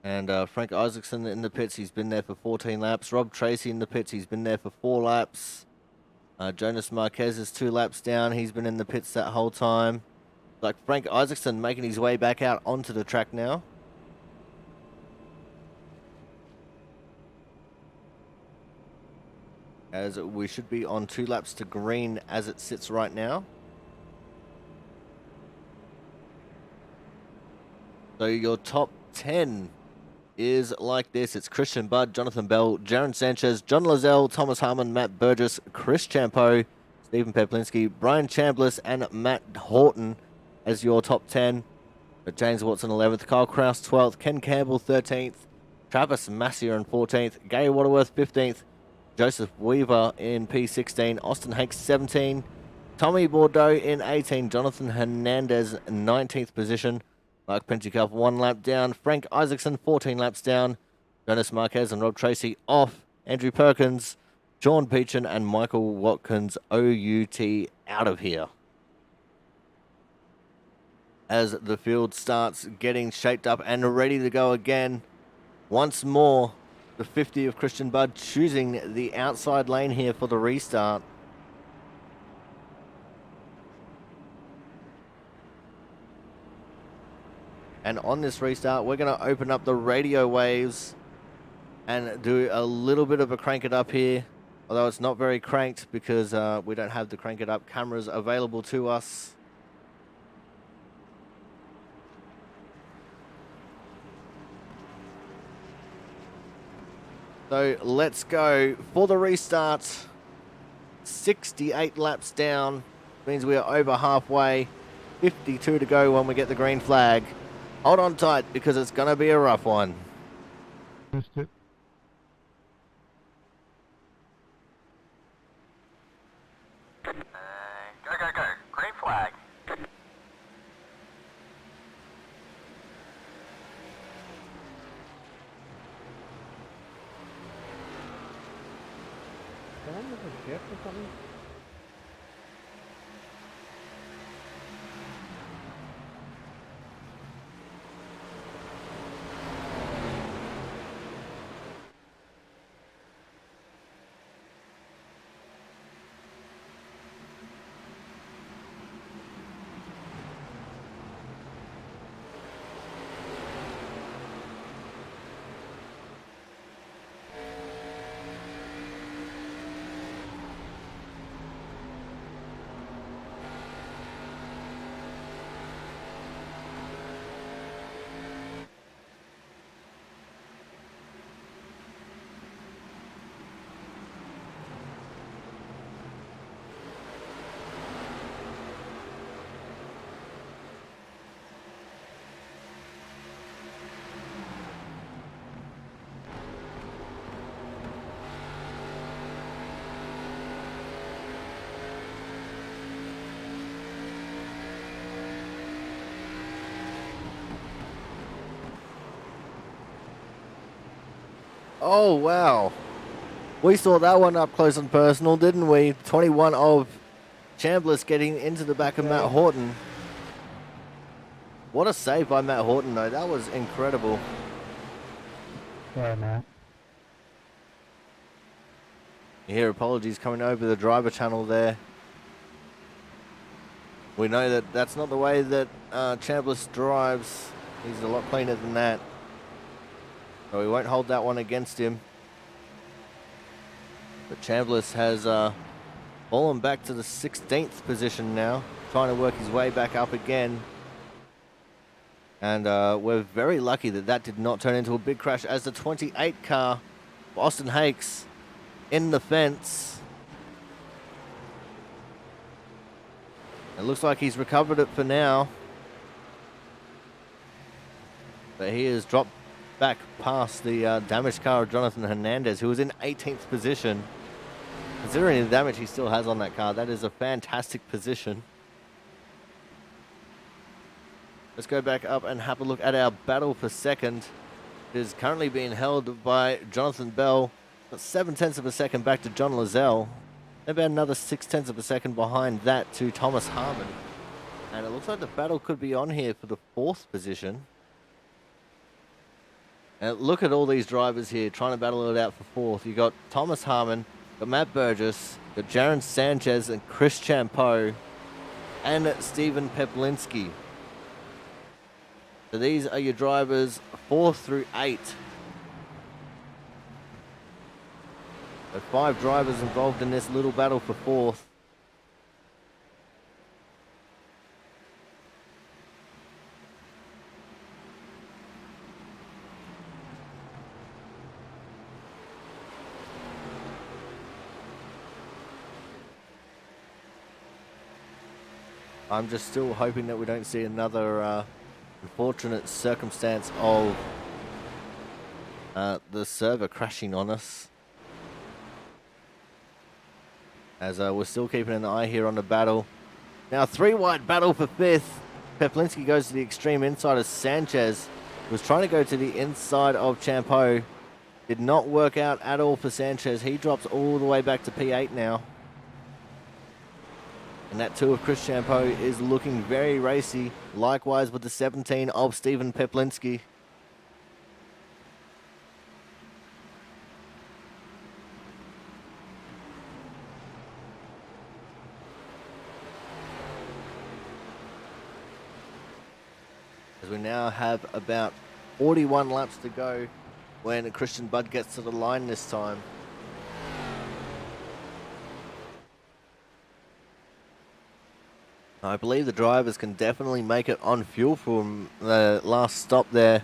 And Frank Isaacson in the pits, he's been there for 14 laps. Rob Tracy in the pits, he's been there for 4 laps. Jonas Marquez is 2 laps down. He's been in the pits that whole time. Like Frank Isaacson making his way back out onto the track now. As we should be on 2 laps to green as it sits right now. So your top 10 is like this. It's Christian Budd, Jonathan Bell, Jaron Sanchez, John Lazelle, Thomas Harmon, Matt Burgess, Chris Champeau, Stephen Peplinski, Brian Chambliss, and Matt Horton as your top 10. But James Watson 11th, Kyle Kraus 12th, Ken Campbell 13th, Travis Massier in 14th, Gary Waterworth 15th, Joseph Weaver in P16, Austin Hakes 17, Tommy Bordeaux in 18, Jonathan Hernandez 19th position, Mark Pentecoff 1 lap down, Frank Isaacson 14 laps down, Jonas Marquez and Rob Tracy off, Andrew Perkins, Sean Peachin and Michael Watkins OUT out of here. As the field starts getting shaped up and ready to go again, once more, the 50 of Christian Budd choosing the outside lane here for the restart. And on this restart, we're going to open up the radio waves and do a little bit of a crank it up here. Although it's not very cranked because we don't have the crank it up cameras available to us. So let's go for the restart. 68 laps down. Means we are over halfway. 52 to go when we get the green flag. Hold on tight because it's going to be a rough one. Missed it. Go, go, go. Green flag. Oh, wow. We saw that one up close and personal, didn't we? 21 of Chambliss getting into the back of Matt Horton. What a save by Matt Horton, though. That was incredible. Sorry, Matt. You hear apologies coming over the driver channel there. We know that that's not the way that Chambliss drives. He's a lot cleaner than that. So we won't hold that one against him. But Chambliss has fallen back to the 16th position now, trying to work his way back up again. And we're very lucky that that did not turn into a big crash as the 28 car, Austin Hakes, in the fence. It looks like he's recovered it for now. But he has dropped back past the damaged car of Jonathan Hernandez, who was in 18th position. Considering the damage he still has on that car, that is a fantastic position. Let's go back up and have a look at our battle for second. It is currently being held by Jonathan Bell. Got 7/10 of a second back to John Lazelle. About another 6/10 of a second behind that to Thomas Harmon. And it looks like the battle could be on here for the 4th position. And look at all these drivers here trying to battle it out for 4th. You got Thomas Harmon, got Matt Burgess, got Jaron Sanchez and Chris Champeau, and Stephen Peplinski. So these are your drivers 4 through 8. So 5 drivers involved in this little battle for 4th. I'm just still hoping that we don't see another unfortunate circumstance of the server crashing on us. As we're still keeping an eye here on the battle. Now 3 wide battle for 5th. Peplinski goes to the extreme inside of Sanchez. Was trying to go to the inside of Champeau. Did not work out at all for Sanchez. He drops all the way back to P8 now. And that 2 of Chris Champeau is looking very racy. Likewise with the 17 of Stephen Peplinski. As we now have about 41 laps to go when Christian Budd gets to the line this time. I believe the drivers can definitely make it on fuel from the last stop there.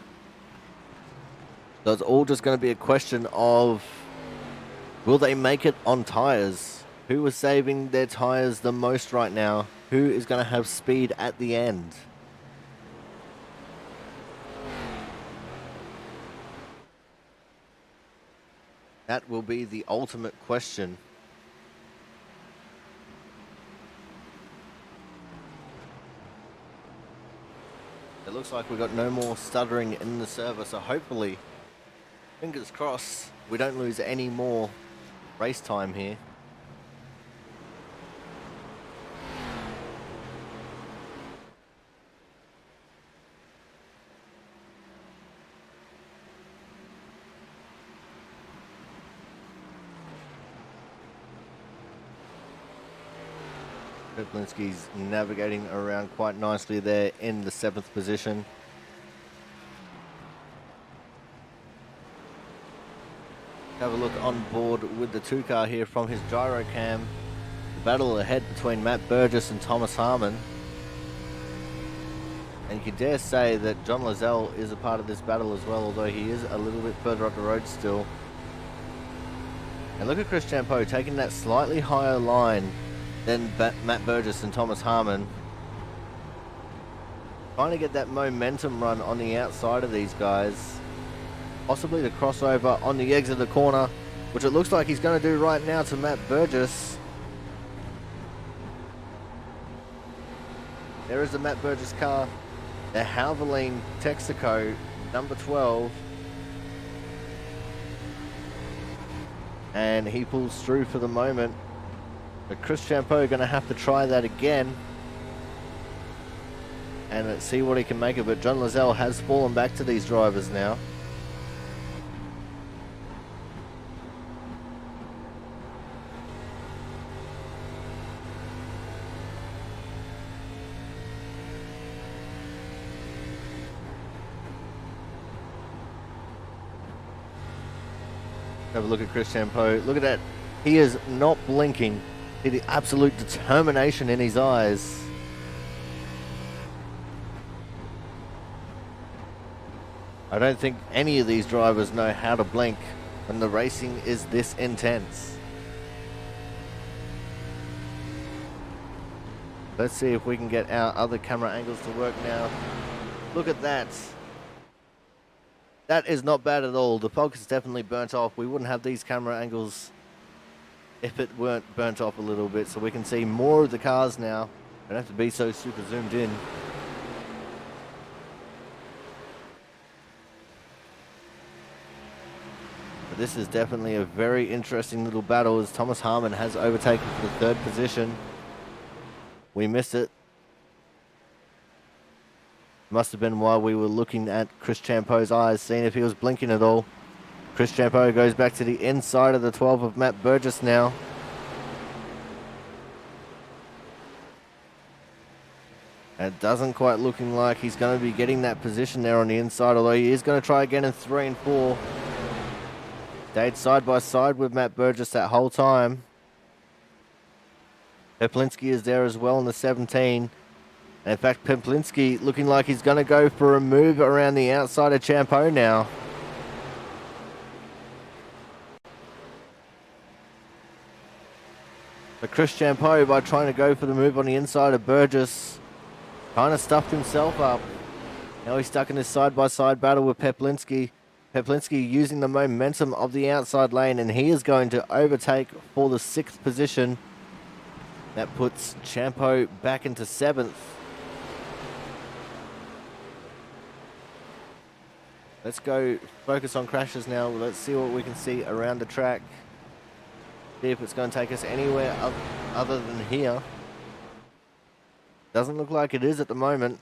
So it's all just going to be a question of Will they make it on tires? Who is saving their tires the most right now? Who is going to have speed at the end? That will be the ultimate question. It looks like we've got no more stuttering in the server, so hopefully, fingers crossed, we don't lose any more race time here. Peplinski's navigating around quite nicely there in the 7th position. Have a look on board with the 2-car here from his gyro cam. The battle ahead between Matt Burgess and Thomas Harmon. And you can dare say that John Lozelle is a part of this battle as well, although he is a little bit further up the road still. And look at Chris Champeau taking that slightly higher line than Matt Burgess and Thomas Harmon. Trying to get that momentum run on the outside of these guys. Possibly the crossover on the exit of the corner, which it looks like he's going to do right now to Matt Burgess. There is the Matt Burgess car. The Halverline Texaco, number 12. And he pulls through for the moment. But Chris Champeau going to have to try that again. And let's see what he can make of it. John Lozelle has fallen back to these drivers now. Have a look at Chris Champeau. Look at that. He is not blinking. See the absolute determination in his eyes. I don't think any of these drivers know how to blink when the racing is this intense. Let's see if we can get our other camera angles to work now. Look at that. That is not bad at all. The fog is definitely burnt off. We wouldn't have these camera angles if it weren't burnt off a little bit, so we can see more of the cars now. Don't have to be so super zoomed in. But this is definitely a very interesting little battle as Thomas Harmon has overtaken for the 3rd position. We missed it. Must have been while we were looking at Chris Champeau's eyes, seeing if he was blinking at all. Chris Champeau goes back to the inside of the 12 of Matt Burgess now. It doesn't quite looking like he's going to be getting that position there on the inside, although he is going to try again in 3 and 4. Stayed side by side with Matt Burgess that whole time. Peplinski is there as well in the 17. And in fact, Peplinski looking like he's going to go for a move around the outside of Champeau now. But Chris Champeau, by trying to go for the move on the inside of Burgess, kind of stuffed himself up. Now he's stuck in this side-by-side battle with Peplinski. Peplinski using the momentum of the outside lane, and he is going to overtake for the 6th position. That puts Champeau back into 7th. Let's go focus on crashes now. Let's see what we can see around the track. See if it's going to take us anywhere other than here. Doesn't look like it is at the moment.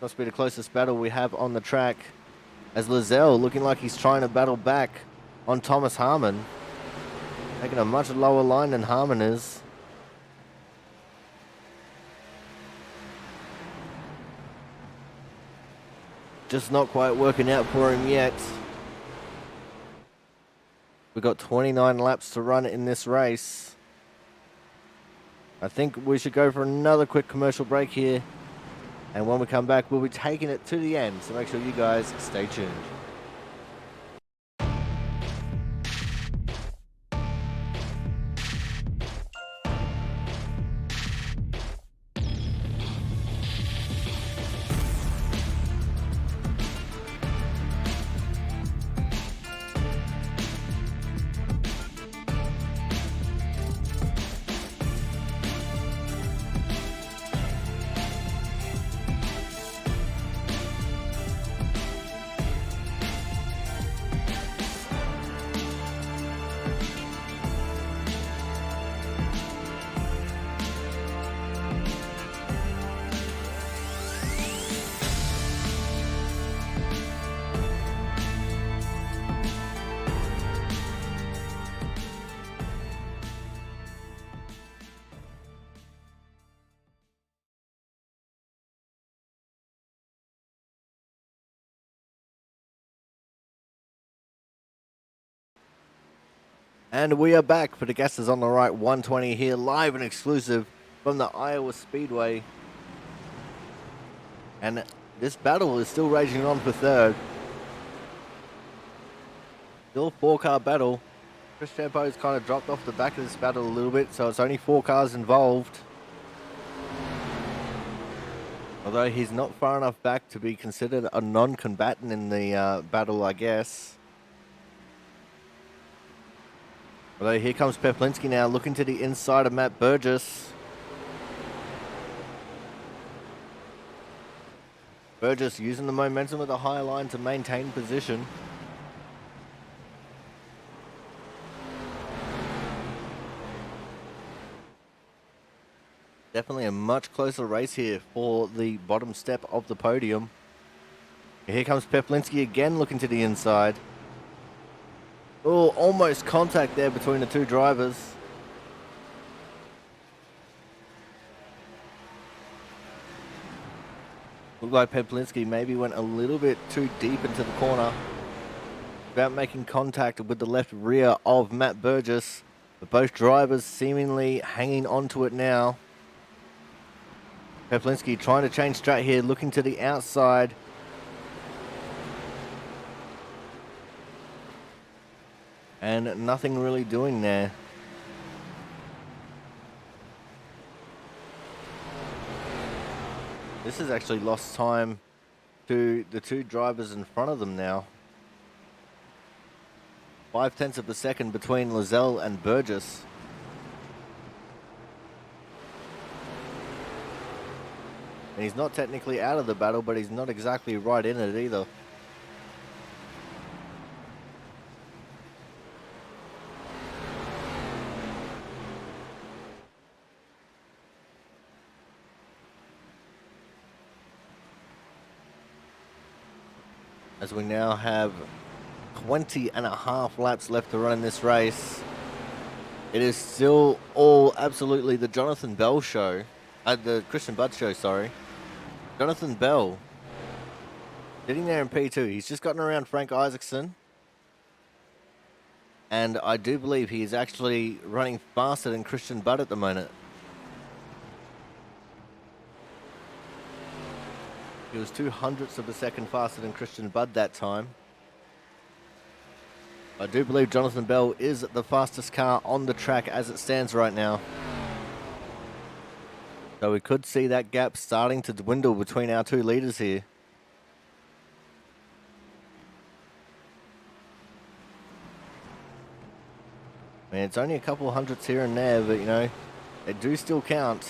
Must be the closest battle we have on the track. As Lozelle looking like he's trying to battle back on Thomas Harmon. Taking a much lower line than Harmon is. Just not quite working out for him yet. We've got 29 laps to run in this race. I think we should go for another quick commercial break here. And when we come back, we'll be taking it to the end. So make sure you guys stay tuned. And we are back for the Gases on the Right 120 here, live and exclusive from the Iowa Speedway. And this battle is still raging on for third. Still a 4-car battle. Chris Champo's kind of dropped off the back of this battle a little bit, so it's only 4 cars involved. Although he's not far enough back to be considered a non-combatant in the battle, I guess. Although here comes Peplinski now, looking to the inside of Matt Burgess. Burgess using the momentum of the high line to maintain position. Definitely a much closer race here for the bottom step of the podium. Here comes Peplinski again, looking to the inside. Oh, almost contact there between the two drivers. Looked like Peplinski maybe went a little bit too deep into the corner without making contact with the left rear of Matt Burgess. But both drivers seemingly hanging onto it now. Peplinski trying to change strat here, looking to the outside. And nothing really doing there. This has actually lost time to the two drivers in front of them now. 0.5 of a second between Lozelle and Burgess. And he's not technically out of the battle, but he's not exactly right in it either. As we now have 20.5 laps left to run in this race. It is still all absolutely the Jonathan Bell show. The Christian Budd show, sorry. Jonathan Bell sitting there in P2. He's just gotten around Frank Isaacson. And I do believe he is actually running faster than Christian Budd at the moment. He was 0.02 of a second faster than Christian Budd that time. I do believe Jonathan Bell is the fastest car on the track as it stands right now. So we could see that gap starting to dwindle between our two leaders here. I mean, it's only a couple hundredths here and there, but you know, they do still count.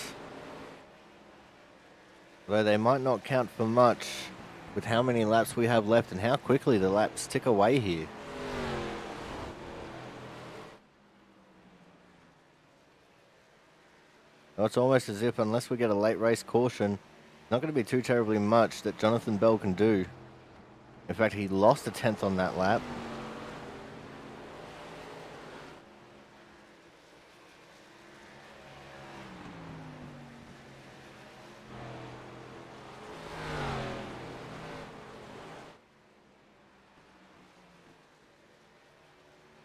Although they might not count for much with how many laps we have left and how quickly the laps tick away here. It's almost as if, unless we get a late race caution, not going to be too terribly much that Jonathan Bell can do. In fact, he lost a 10th on that lap.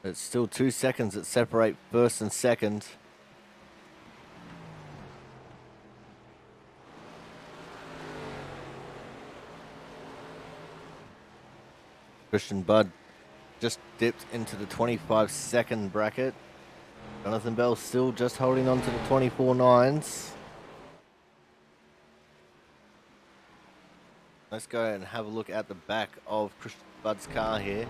It's still 2 seconds that separate first and second. Christian Budd just dipped into the 25-second bracket. Jonathan Bell still just holding on to the 24.9s. Let's go and have a look at the back of Christian Budd's car here.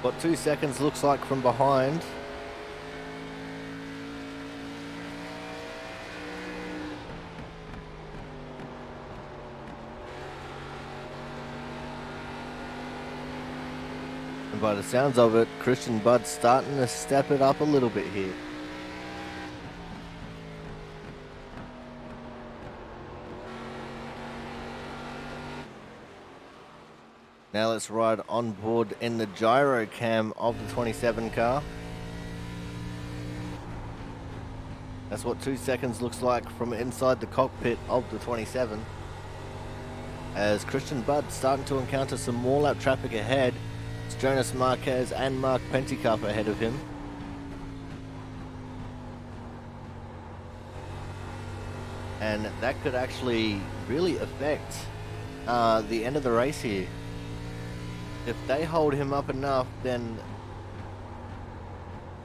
What 2 seconds looks like from behind. And by the sounds of it, Christian Budd's starting to step it up a little bit here. Now let's ride on board in the gyro cam of the 27 car. That's what 2 seconds looks like from inside the cockpit of the 27. As Christian Budd starting to encounter some more lap traffic ahead. It's Jonas Marquez and Mark Pentecoff ahead of him. And that could actually really affect the end of the race here. If they hold him up enough, then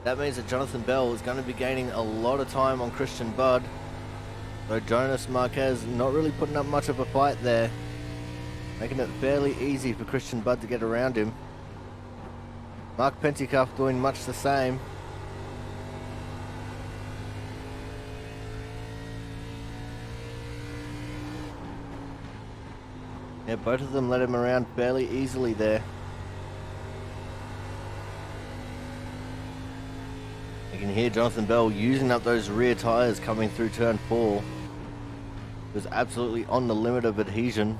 that means that Jonathan Bell is going to be gaining a lot of time on Christian Budd. So Jonas Marquez not really putting up much of a fight there, making it fairly easy for Christian Budd to get around him. Mark Pentecoff doing much the same. Yeah, both of them let him around fairly easily there. You can hear Jonathan Bell using up those rear tires coming through turn 4. He was absolutely on the limit of adhesion.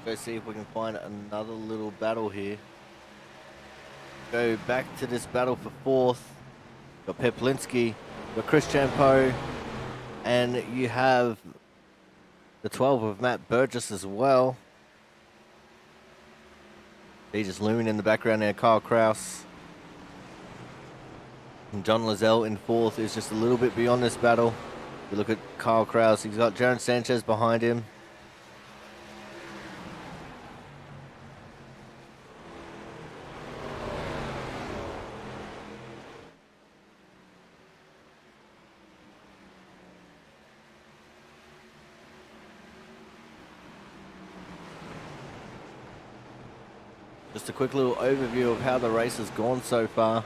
Go see if we can find another little battle here. Go back to this battle for 4th. Got Peplinski, got Chris Champeau, and you have the 12 of Matt Burgess as well. He's just looming in the background there, Kyle Kraus. And John Lozelle in 4th is just a little bit beyond this battle. If you look at Kyle Kraus, he's got Jaron Sanchez behind him. Just a quick little overview of how the race has gone so far.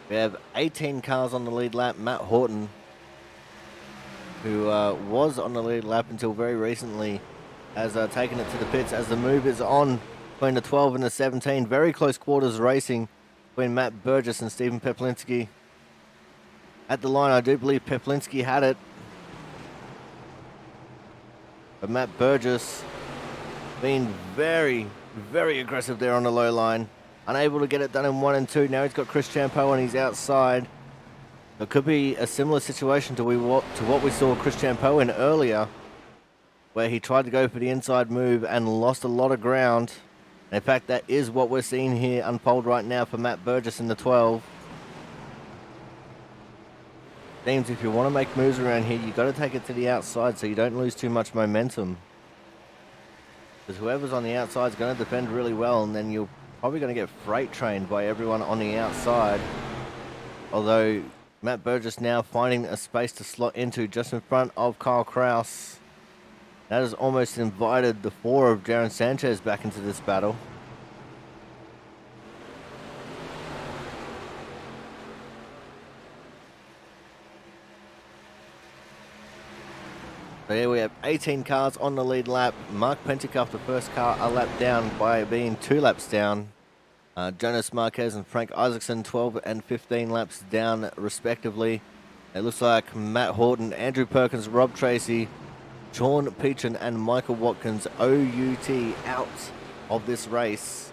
We have 18 cars on the lead lap. Matt Horton, who was on the lead lap until very recently, has taken it to the pits as the move is on between the 12 and the 17. Very close quarters racing between Matt Burgess and Stephen Peplinski. At the line, I do believe Peplinski had it. But Matt Burgess being very aggressive there on the low line. Unable to get it done in 1 and 2. Now he's got Chris Champeau on his outside. It could be a similar situation to what we saw Chris Champeau in earlier, where he tried to go for the inside move and lost a lot of ground. And in fact, that is what we're seeing here unfold right now for Matt Burgess in the 12. Seems if you want to make moves around here, you've got to take it to the outside so you don't lose too much momentum. Because whoever's on the outside is going to defend really well, and then you're probably going to get freight trained by everyone on the outside. Although Matt Burgess now finding a space to slot into just in front of Kyle Kraus. That has almost invited the 4 of Jaron Sanchez back into this battle. So here we have 18 cars on the lead lap. Mark Pentecoff, the first car, a lap down by being 2 laps down. Jonas Marquez and Frank Isaacson, 12 and 15 laps down respectively. It looks like Matt Horton, Andrew Perkins, Rob Tracy, Sean Peachin and Michael Watkins, OUT, out of this race.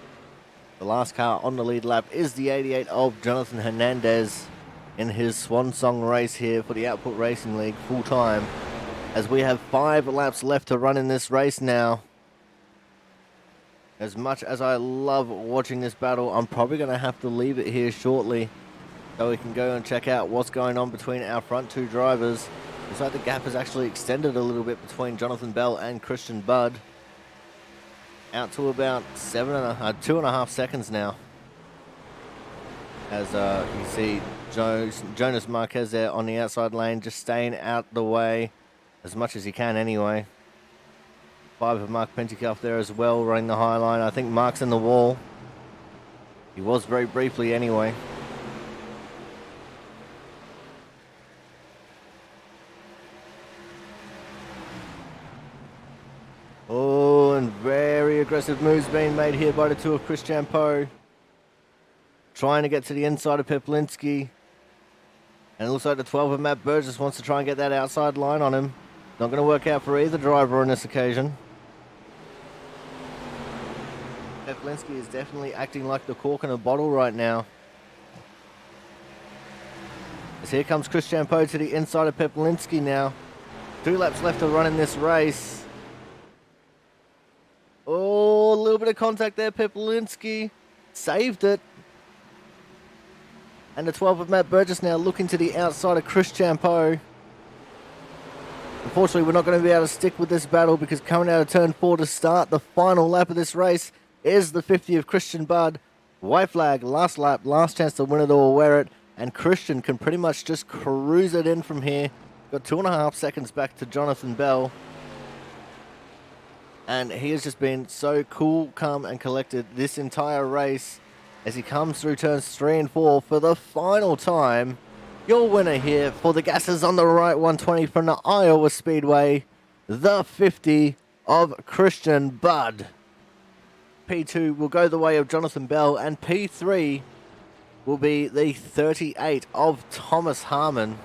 The last car on the lead lap is the 88 of Jonathan Hernandez in his swan song race here for the Output Racing League full time. As we have 5 laps left to run in this race now. As much as I love watching this battle, I'm probably going to have to leave it here shortly so we can go and check out what's going on between our front 2 drivers. Looks like the gap has actually extended a little bit between Jonathan Bell and Christian Budd. Out to about 2.5 seconds now. As you see Jonas Marquez there on the outside lane, just staying out the way as much as he can anyway. 5 of Mark Pentecoff there as well, running the high line. I think Mark's in the wall. He was very briefly anyway. Oh, and very aggressive moves being made here by the 2 of Chris Champeau. Trying to get to the inside of Peplinski. And it looks like the 12 of Matt Burgess wants to try and get that outside line on him. Not going to work out for either driver on this occasion. Peplinski is definitely acting like the cork in a bottle right now. As here comes Chris Champeau to the inside of Peplinski now. 2 laps left to run in this race. Oh, a little bit of contact there. Pepelinski saved it. And the 12 of Matt Burgess now looking to the outside of Chris Champeau. Unfortunately, we're not going to be able to stick with this battle because coming out of turn 4 to start the final lap of this race is the 50 of Christian Budd. White flag, last lap, last chance to win it or wear it. And Christian can pretty much just cruise it in from here. Got 2.5 seconds back to Jonathan Bell. And he has just been so cool, calm, and collected this entire race as he comes through turns 3 and 4 for the final time. Your winner here for the gases on the right 120 from the Iowa Speedway, the 50 of Christian Budd. P2 will go the way of Jonathan Bell, and P3 will be the 38 of Thomas Harmon.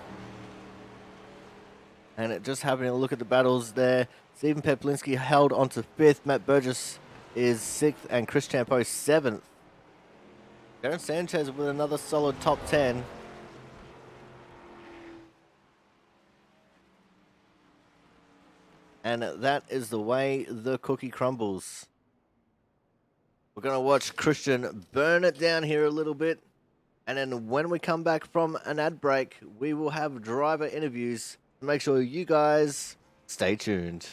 And it just having a look at the battles there, Stephen Pepelinski held on to 5th, Matt Burgess is 6th, and Chris Champeau 7th. Darren Sanchez with another solid top 10. And that is the way the cookie crumbles. We're going to watch Christian burn it down here a little bit. And then when we come back from an ad break, we will have driver interviews. Make sure you guys stay tuned.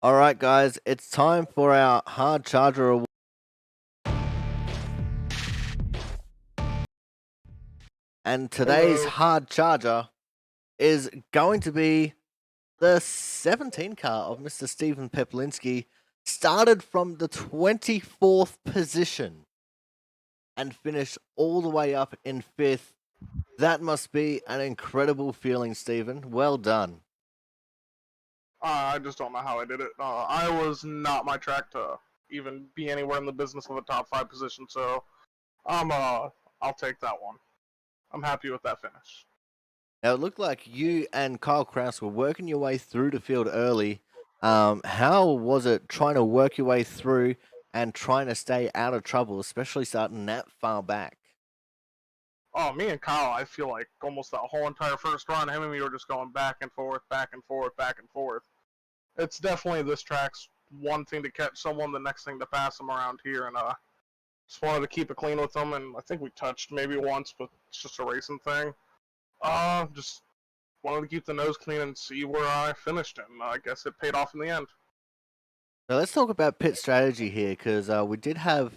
All right, guys, it's time for our Hard Charger Award. And today's Hard Charger is going to be the 17 car of Mr. Stephen Pepelinski. Started from the 24th position and finished all the way up in 5th. That must be an incredible feeling, Stephen. Well done. I just don't know how I did it. I was not my track to even be anywhere in the business of a top 5 position, so I'll take that one. I'm happy with that finish. Now it looked like you and Kyle Kraus were working your way through the field early. How was it trying to work your way through and trying to stay out of trouble, especially starting that far back? Oh, me and Kyle, I feel like almost that whole entire first run, him and me were just going back and forth, back and forth, back and forth. It's definitely this track's one thing to catch someone, the next thing to pass them around here, and just wanted to keep it clean with them. And I think we touched maybe once, but it's just a racing thing. Just wanted to keep the nose clean and see where I finished, and I guess it paid off in the end. So let's talk about pit strategy here because we did have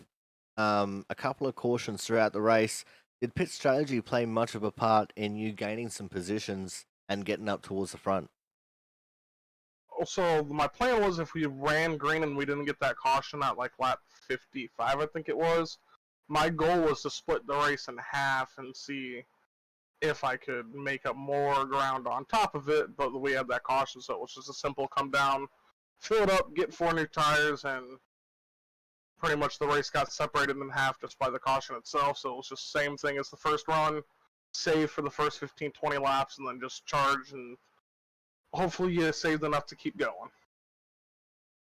a couple of cautions throughout the race. Did pit strategy play much of a part in you gaining some positions and getting up towards the front? Also, my plan was if we ran green and we didn't get that caution at like lap 55, I think it was, my goal was to split the race in half and see if I could make up more ground on top of it, but we had that caution, so it was just a simple come down, fill it up, get 4 new tires, and pretty much the race got separated in half just by the caution itself, so it was just the same thing as the first run, save for the first 15, 20 laps, and then just charge, and hopefully you saved enough to keep going.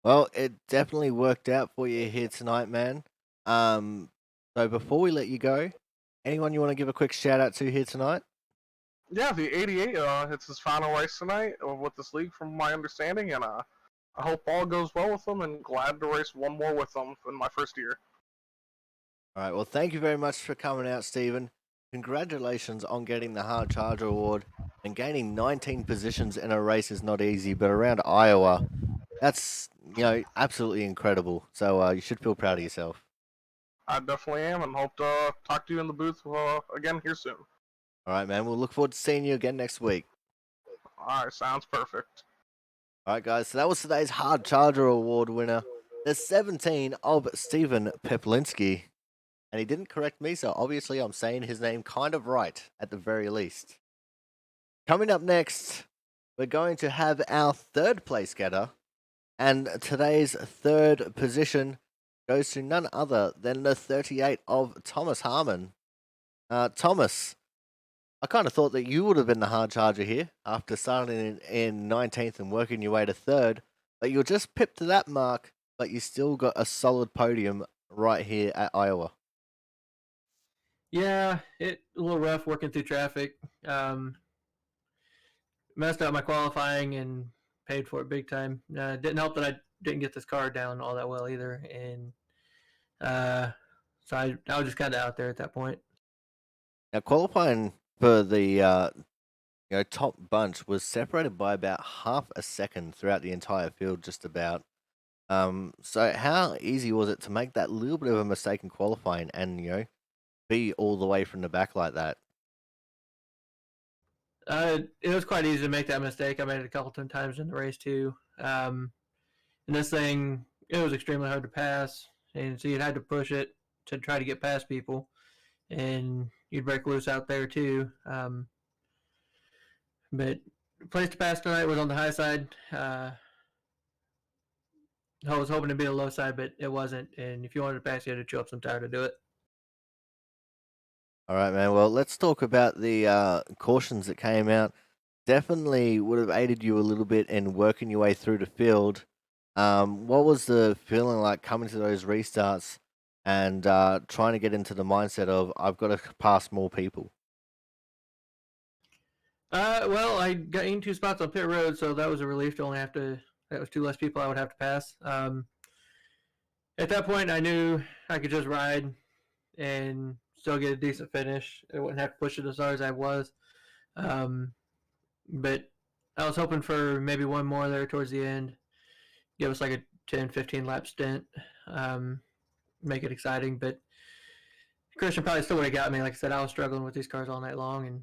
Well, it definitely worked out for you here tonight, man. So before we let you go, anyone you want to give a quick shout out to here tonight? Yeah, the 88, it's his final race tonight with this league, from my understanding, and I hope all goes well with him, and glad to race one more with him in my first year. All right. Well, thank you very much for coming out, Stephen. Congratulations on getting the Hard Charger Award and gaining 19 positions in a race is not easy, but around Iowa, that's absolutely incredible. So you should feel proud of yourself. I definitely am, and hope to talk to you in the booth again here soon. All right, man. We'll look forward to seeing you again next week. All right, sounds perfect. All right, guys. So that was today's Hard Charger Award winner, the 17 of Stephen Peplinski. And he didn't correct me, so obviously I'm saying his name kind of right, at the very least. Coming up next, we're going to have our third place getter, and today's third position goes to none other than the 38 of Thomas Harmon. Thomas, I kind of thought that you would have been the hard charger here after starting in 19th and working your way to third, but you'll just pip to that mark, but you still got a solid podium right here at Iowa. Yeah, it a little rough working through traffic. Messed up my qualifying and paid for it big time. Didn't help that I didn't get this car down all that well either, and so I was just kind of out there at that point. Now, qualifying for the top bunch was separated by about half a second throughout the entire field, just about. So how easy was it to make that little bit of a mistake in qualifying and be all the way from the back like that? It was quite easy to make that mistake. I made it a couple times in the race too. And this thing, it was extremely hard to pass, and so you'd had to push it to try to get past people, and you'd break loose out there too. But place to pass tonight was on the high side. I was hoping to be the low side, but it wasn't. And if you wanted to pass, you had to chew up some tire to do it. All right, man. Well, let's talk about the cautions that came out. Definitely would have aided you a little bit in working your way through the field. What was the feeling like coming to those restarts and trying to get into the mindset of I've got to pass more people? Well, I got in 2 spots on pit road, so that was a relief to only have to. That was 2 less people I would have to pass. At that point, I knew I could just ride and still get a decent finish. I wouldn't have to push it as hard as I was. But I was hoping for maybe one more there towards the end. Give us like a 10, 15 lap stint. Make it exciting. But Christian probably still would have got me. Like I said, I was struggling with these cars all night long. And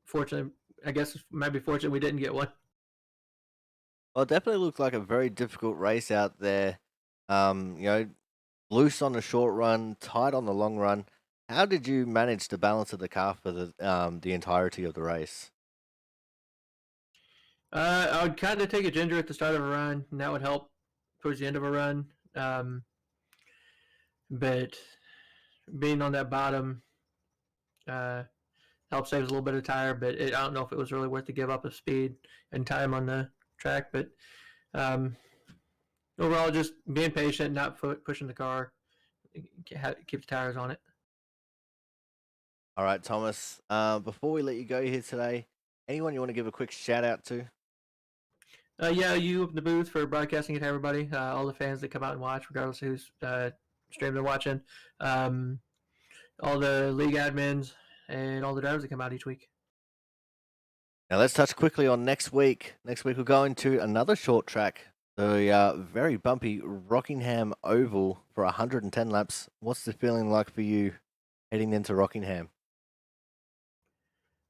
fortunately, I guess maybe fortunate we didn't get one. Well, it definitely looked like a very difficult race out there. Loose on the short run, tight on the long run. How did you manage the balance of the car for the entirety of the race? I would kind of take a ginger at the start of a run, and that would help towards the end of a run. But being on that bottom, I help save us a little bit of tire, but I don't know if it was really worth the give up of speed and time on the track. But um, overall, just being patient, not pushing the car, keep the tires on it. All right, Thomas. Before we let you go here today, anyone you want to give a quick shout out to? Yeah, you open the booth for broadcasting it to everybody, all the fans that come out and watch, regardless of who's stream they're watching, all the league admins, and all the drivers that come out each week. Now let's touch quickly on next week. Next week we're going to another short track, the very bumpy Rockingham Oval for 110 laps. What's the feeling like for you heading into Rockingham?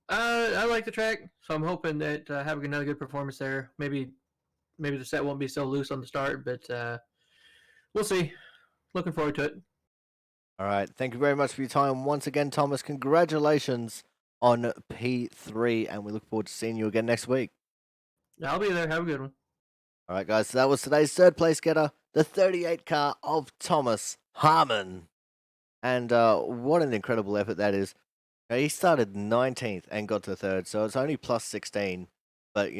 I like the track, so I'm hoping that having another good performance there. Maybe the set won't be so loose on the start, but we'll see. Looking forward to it. All right. Thank you very much for your time once again, Thomas. Congratulations on P3, and we look forward to seeing you again next week. I'll be there. Have a good one. All right, guys. So that was today's third place getter, the 38 car of Thomas Harmon. And what an incredible effort that is. He started 19th and got to third, so it's only plus 16. But,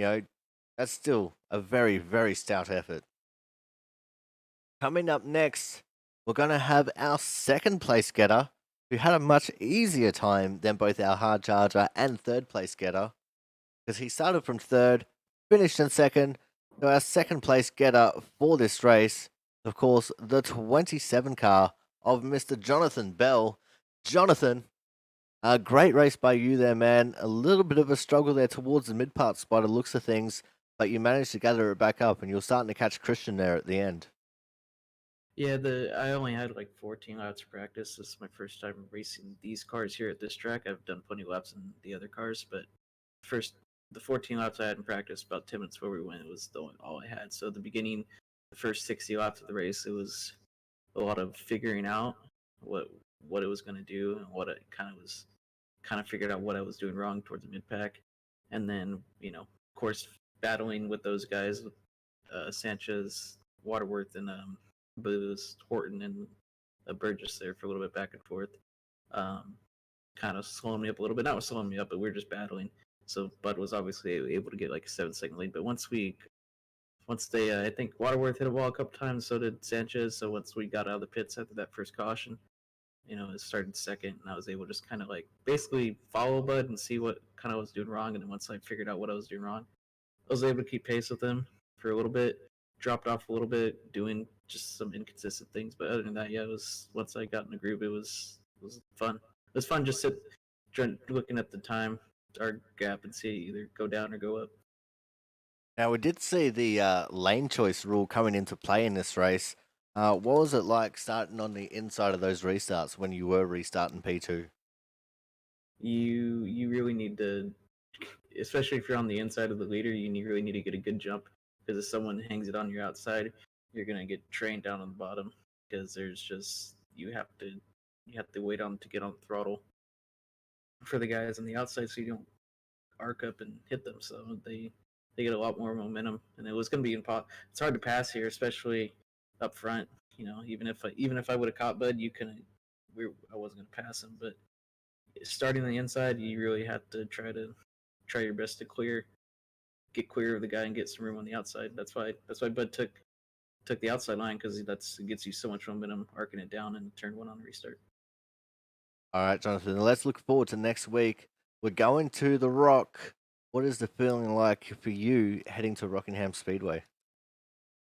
that's still a very, very stout effort. Coming up next, we're going to have our second place getter, who had a much easier time than both our hard charger and third place getter, because he started from third, finished in second. So our second place getter for this race, of course, the 27 car of Mr. Jonathan Bell. Jonathan, a great race by you there, man. A little bit of a struggle there towards the mid parts by the looks of things, but you managed to gather it back up, and you're starting to catch Christian there at the end. Yeah, I only had like 14 laps of practice. This is my first time racing these cars here at this track. I've done plenty of laps in the other cars, but the 14 laps I had in practice, about 10 minutes before we went, it was all I had. So at the beginning, the first 60 laps of the race, it was a lot of figuring out what it was going to do and what it kind of figured out what I was doing wrong towards the mid pack, and then of course battling with those guys, Sanchez, Waterworth, and I believe it was Horton and Burgess there for a little bit back and forth. Kind of slowing me up a little bit. Not slowing me up, but we were just battling. So Bud was obviously able to get like a 7-second lead. But once they, I think Waterworth hit a wall a couple times, so did Sanchez. So once we got out of the pits after that first caution, it started second, and I was able to just kind of like basically follow Bud and see what kind of was doing wrong. And then once I figured out what I was doing wrong, I was able to keep pace with him for a little bit. Dropped off a little bit, doing just some inconsistent things. But other than that, yeah, it was once I got in the groove, it was fun. It was fun just looking at the time, our gap, and see either go down or go up. Now, we did see the lane choice rule coming into play in this race. What was it like starting on the inside of those restarts when you were restarting P2? You really need to, especially if you're on the inside of the leader, really need to get a good jump, because if someone hangs it on your outside, you're gonna get trained down on the bottom, because there's just you have to wait on to get on the throttle for the guys on the outside, so you don't arc up and hit them. So they get a lot more momentum, and it was gonna be it's hard to pass here, especially up front. Even if I would have caught Bud, I wasn't gonna pass him. But starting on the inside, you really have to try your best to get clear of the guy and get some room on the outside. That's why Bud took the outside line, because it gets you so much momentum arcing it down in turn one on the restart. All right, Jonathan, let's look forward to next week. We're going to the Rock. What is the feeling like for you heading to Rockingham Speedway?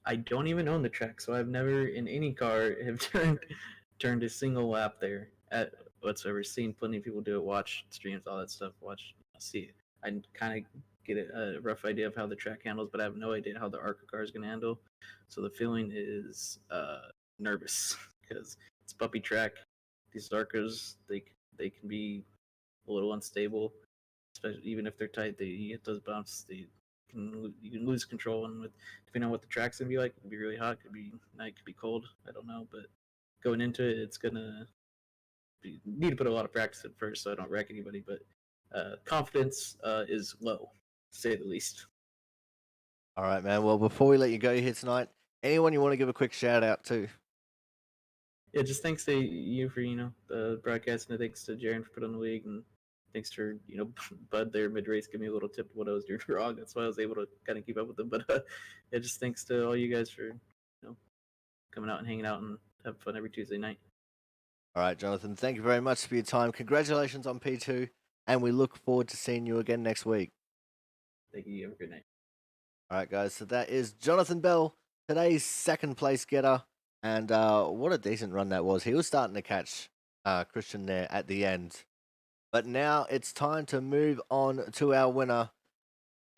I don't even own the track, so I've never in any car have turned a single lap there at whatsoever. Seen plenty of people do it, watch streams, all that stuff. See it. I kind of get a rough idea of how the track handles, but I have no idea how the ARCA car is going to handle. So the feeling is nervous, because it's a bumpy track. These ARCAs, they can be a little unstable, especially even if they're tight. You hit those bumps, you can lose control, and depending on what the track's gonna be like, it could be really hot, could be night, could be cold. I don't know, but going into it, it's gonna need to put a lot of practice at first, so I don't wreck anybody. But confidence is low, to say the least. All right, man. Well, before we let you go here tonight, anyone you want to give a quick shout out to? Yeah, just thanks to you for the broadcasting. Thanks to Jaren for putting on the league, and thanks for Bud there mid race give me a little tip of what I was doing wrong. That's why I was able to kind of keep up with him. But yeah, just thanks to all you guys for coming out and hanging out and having fun every Tuesday night. All right, Jonathan, thank you very much for your time. Congratulations on P2, and we look forward to seeing you again next week. Thank you. Have a good night. All right, guys, so that is Jonathan Bell, today's second place getter, and what a decent run that was. He was starting to catch Christian there at the end. But now it's time to move on to our winner.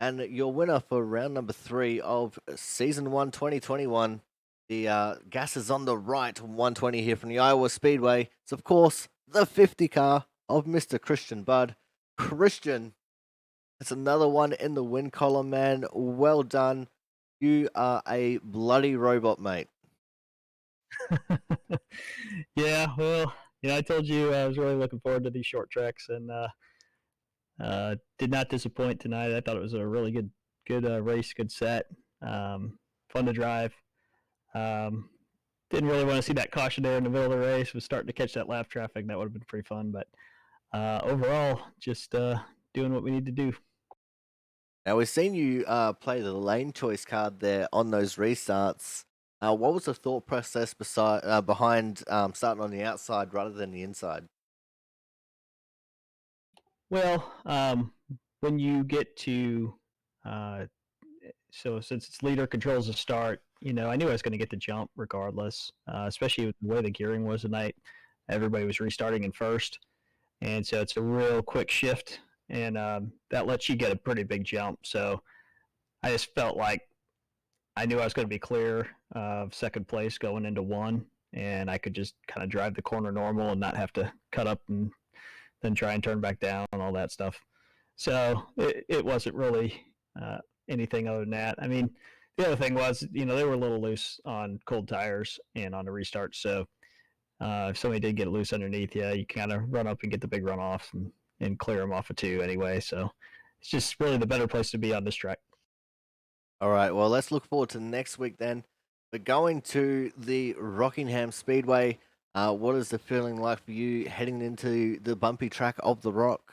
And your winner for round number 3 of season 1 2021, the Gas is on the Right 120 here from the Iowa Speedway. It's, of course, the 50 car of Mr. Christian Budd. Christian, it's another one in the win column, man. Well done. You are a bloody robot, mate. Yeah, well, I told you I was really looking forward to these short tracks, and did not disappoint tonight. I thought it was a really good race, good set, fun to drive. Didn't really want to see that caution there in the middle of the race. Was starting to catch that lap traffic. That would have been pretty fun, but overall, just doing what we need to do. Now, we've seen you play the lane choice card there on those restarts. What was the thought process behind starting on the outside rather than the inside? Well, when you get to so since it's leader controls the start, I knew I was going to get the jump regardless, especially with the way the gearing was tonight. Everybody was restarting in first, and so it's a real quick shift, and that lets you get a pretty big jump. So I just felt like I knew I was going to be clear of second place going into one, and I could just kind of drive the corner normal and not have to cut up and then try and turn back down and all that stuff. So it wasn't really anything other than that. I mean, the other thing was, they were a little loose on cold tires and on the restart. So if somebody did get loose underneath you, you kind of run up and get the big runoff and clear them off of two anyway. So it's just really the better place to be on this track. All right, well, let's look forward to next week then. We're going to the Rockingham Speedway. What is the feeling like for you heading into the bumpy track of the Rock?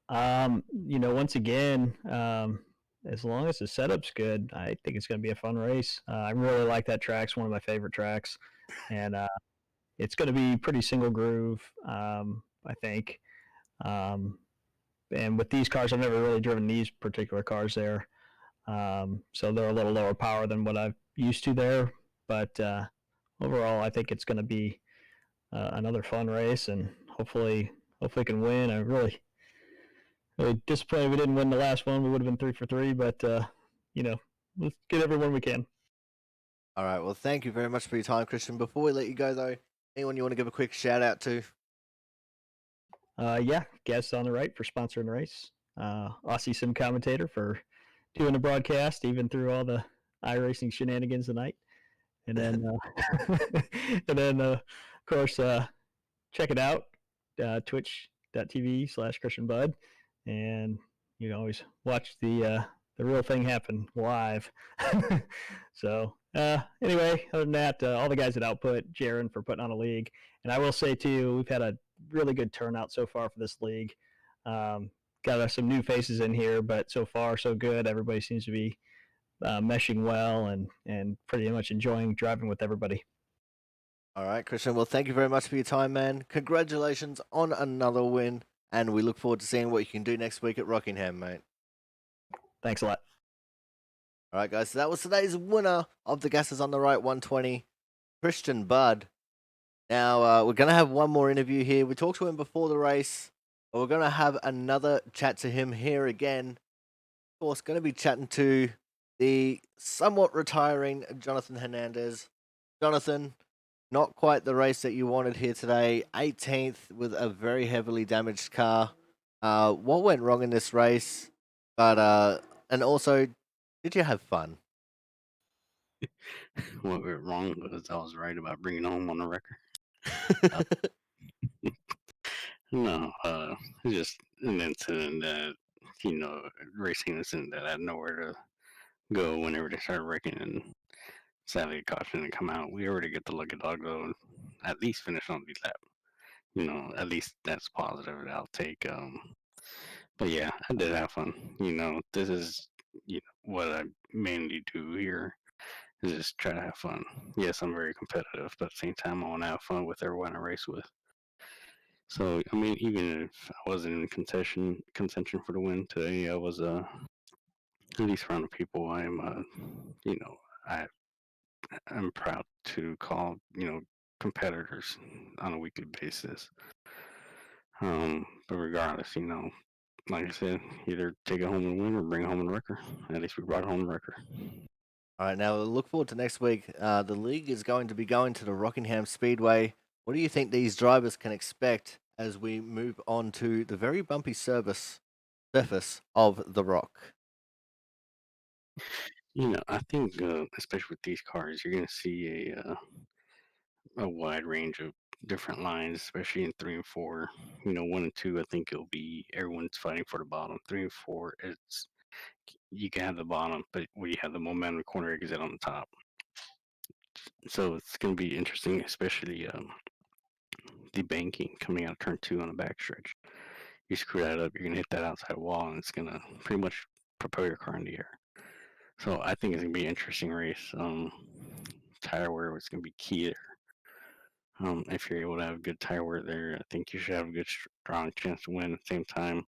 Once again, as long as the setup's good, I think it's going to be a fun race. I really like that track. It's one of my favorite tracks, and it's going to be pretty single groove, I think. And with these cars, I've never really driven these particular cars there, so they're a little lower power than what I've used to there. But overall, I think it's going to be another fun race, and hopefully can win. I really disappointed we didn't win the last one. We would have been 3 for 3, but let's get everyone we can. All right, well, thank you very much for your time, Christian. Before we let you go, though, anyone you want to give a quick shout out to? Yeah, Gas on the Right for sponsoring the race. Aussie Sim Commentator for doing the broadcast, even through all the iRacing shenanigans tonight. And then, of course, check it out, twitch.tv/Christian Budd. And you can always watch the real thing happen live. So anyway, other than that, all the guys at Output, Jaron for putting on a league. And I will say, too, we've had a really good turnout so far for this league. Got some new faces in here, but so far so good. Everybody seems to be meshing well and pretty much enjoying driving with everybody. All right, Christian. Well, thank you very much for your time, man. Congratulations on another win, and we look forward to seeing what you can do next week at Rockingham, mate. Thanks a lot. All right, guys. So that was today's winner of the Gases on the Right 120, Christian Budd. Now, we're going to have one more interview here. We talked to him before the race, but we're going to have another chat to him here again. Of course, going to be chatting to the somewhat retiring Jonathan Hernandez. Jonathan, not quite the race that you wanted here today. 18th with a very heavily damaged car. What went wrong in this race? But and also, did you have fun? What went wrong was I was right about bringing home on the record. No, it's just an incident that, racing incident that I had nowhere to go whenever they started wrecking, and sadly, caution didn't come out. We already get the lucky dog, though, and at least finish on the lap. at least that's positive that I'll take. But yeah, I did have fun. This is what I mainly do here is just try to have fun. Yes, I'm very competitive, but at the same time, I want to have fun with everyone I race with. So I mean, even if I wasn't in contention for the win today, I was at least around the people you know, I am proud to call competitors on a weekly basis. But regardless, like I said, either take it home and win or bring it home and wrecker. At least we brought home and wrecker. All right, now look forward to next week. The league is going to be going to the Rockingham Speedway. What do you think these drivers can expect as we move on to the very bumpy surface of the Rock? I think especially with these cars, you're gonna see a wide range of different lines, especially in 3 and 4. 1 and 2, I think it'll be everyone's fighting for the bottom. 3 and 4, it's you can have the bottom, but we have the momentum corner exit on the top. So it's going to be interesting, especially the banking coming out of turn 2 on the backstretch. You screw that up, you're going to hit that outside wall, and it's going to pretty much propel your car in the air. So I think it's going to be an interesting race. Tire wear is going to be key there. If you're able to have good tire wear there, I think you should have a good, strong chance to win. At the same time,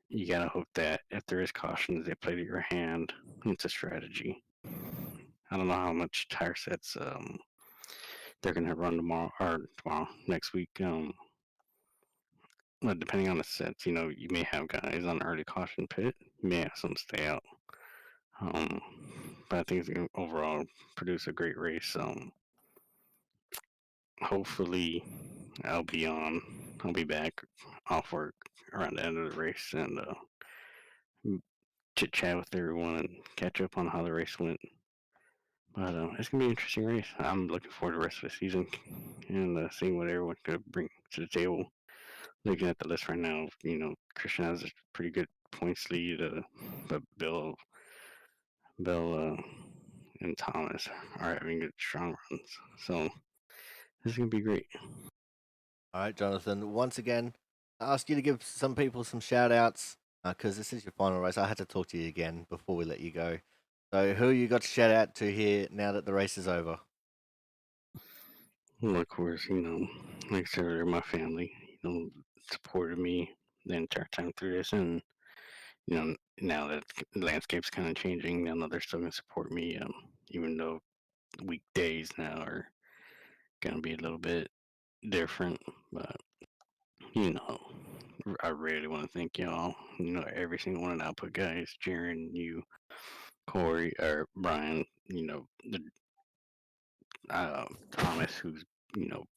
you gotta hope that if there is cautions, they play to your hand. It's a strategy. I don't know how much tire sets they're gonna run tomorrow next week. But depending on the sets, you may have guys on early caution pit. You may have some stay out. Um, but I think it's gonna overall produce a great race. Hopefully, I'll be on. I'll be back off work around the end of the race and chit chat with everyone and catch up on how the race went. But it's gonna be an interesting race. I'm looking forward to the rest of the season and seeing what everyone could bring to the table. Looking at the list right now, Christian has a pretty good points lead, but Bill, and Thomas are having good strong runs. So this is gonna be great. All right, Jonathan. Once again, I ask you to give some people some shout outs because this is your final race. I had to talk to you again before we let you go. So, who you got to shout out to here now that the race is over? Well, of course, like I said earlier, my family, supported me the entire time through this, and now that the landscape's kind of changing, I know they're still gonna support me, even though weekdays now are gonna be a little bit different. But you know, I really want to thank y'all. Every single one of the output guys, Jaron, you, Corey, or Brian. The Thomas, who's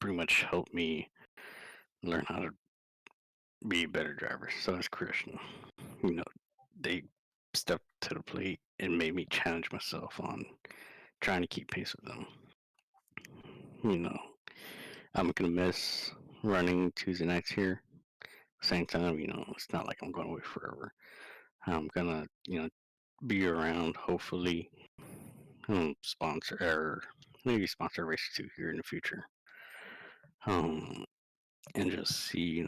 pretty much helped me learn how to be a better driver. So is Christian. You know, they stepped to the plate and made me challenge myself on trying to keep pace with them. You know, I'm gonna miss running Tuesday nights here. Same time, it's not like I'm going away forever. I'm gonna, be around. Hopefully, sponsor or maybe sponsor race two here in the future. And just see,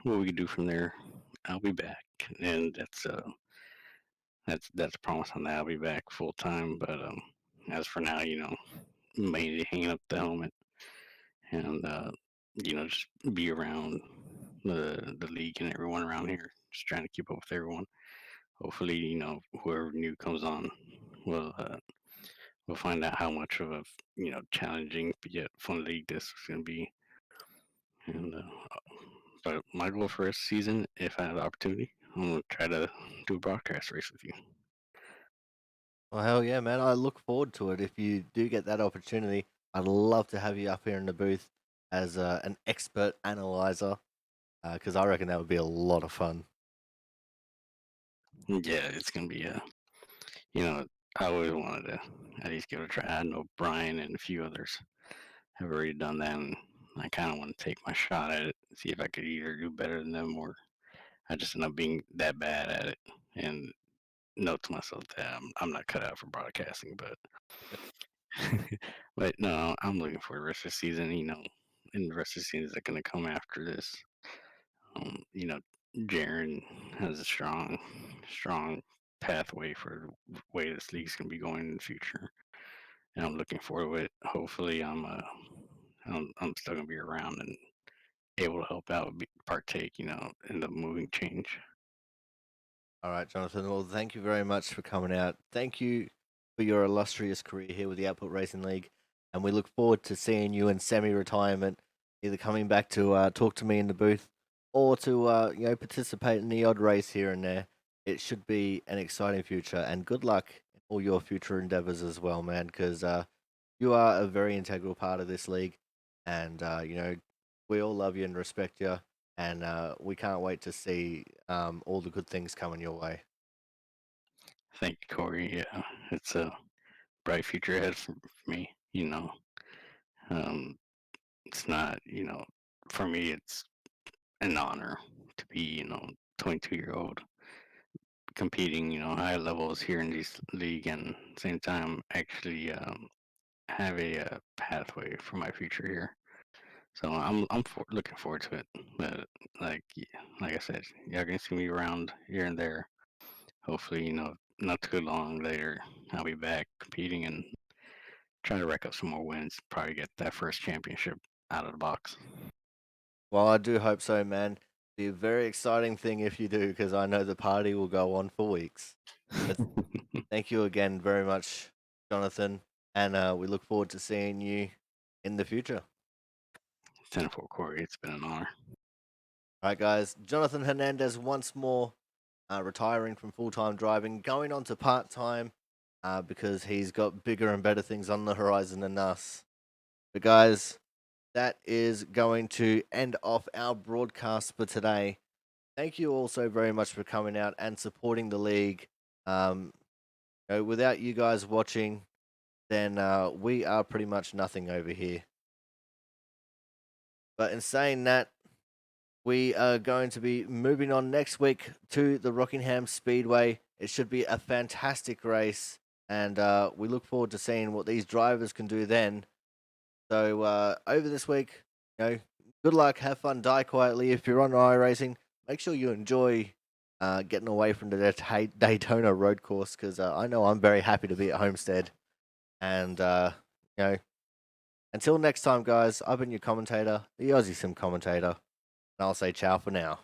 what we can do from there. I'll be back, and that's a promise on that. I'll be back full time, but as for now, mainly hanging up the helmet and just be around the league and everyone around here, just trying to keep up with everyone. Hopefully, whoever new comes on will we'll find out how much of a challenging yet fun league this is going to be. And but my goal for this season, if I have the opportunity, I'm gonna try to do a broadcast race with you. Well, hell yeah, man. I look forward to it. If you do get that opportunity, I'd love to have you up here in the booth as an expert analyzer because I reckon that would be a lot of fun. Yeah, it's gonna be I always wanted to at least give it a try. I know Brian and a few others have already done that, and I kind of want to take my shot at it, see if I could either do better than them or I just end up being that bad at it and note to myself that I'm not cut out for broadcasting. But but no, I'm looking for the rest of the season. in the rest of the seasons that are going to come after this. You know, Jaren has a strong pathway for the way this league's going to be going in the future, and I'm looking forward to it. Hopefully, I'm still going to be around and able to help out, partake, in the moving change. All right, Jonathan. Well, thank you very much for coming out. Thank you for your illustrious career here with the Output Racing League, and we look forward to seeing you in semi-retirement, either coming back to talk to me in the booth or to participate in the odd race here and there. It should be an exciting future, and good luck in all your future endeavors as well, man. Because you are a very integral part of this league, and we all love you and respect you, and we can't wait to see all the good things coming your way. Thank you, Corey. Yeah, it's a bright future ahead for me. Um, it's not, for me, it's an honor to be, 22-year-old competing, high levels here in this league, and at the same time actually have a pathway for my future here. So looking forward to it. But like I said, y'all gonna see me around here and there. Hopefully, not too long later, I'll be back competing and trying to rack up some more wins. Probably get that first championship out of the box. Well, I do hope so, man. Be a very exciting thing if you do, because I know the party will go on for weeks. But thank you again very much, Jonathan, and we look forward to seeing you in the future. 10-4, Corey. It's been an honor. All right, guys. Jonathan Hernandez once more retiring from full-time driving, going on to part-time because he's got bigger and better things on the horizon than us. But guys, that is going to end off our broadcast for today. Thank you all so very much for coming out and supporting the league. Without you guys watching, then we are pretty much nothing over here. But in saying that, we are going to be moving on next week to the Rockingham Speedway. It should be a fantastic race, and we look forward to seeing what these drivers can do then. So over this week, good luck, have fun, die quietly. If you're on iRacing, make sure you enjoy getting away from the Daytona road course, because I know I'm very happy to be at Homestead. And until next time, guys, I've been your commentator, the Aussie Sim commentator, and I'll say ciao for now.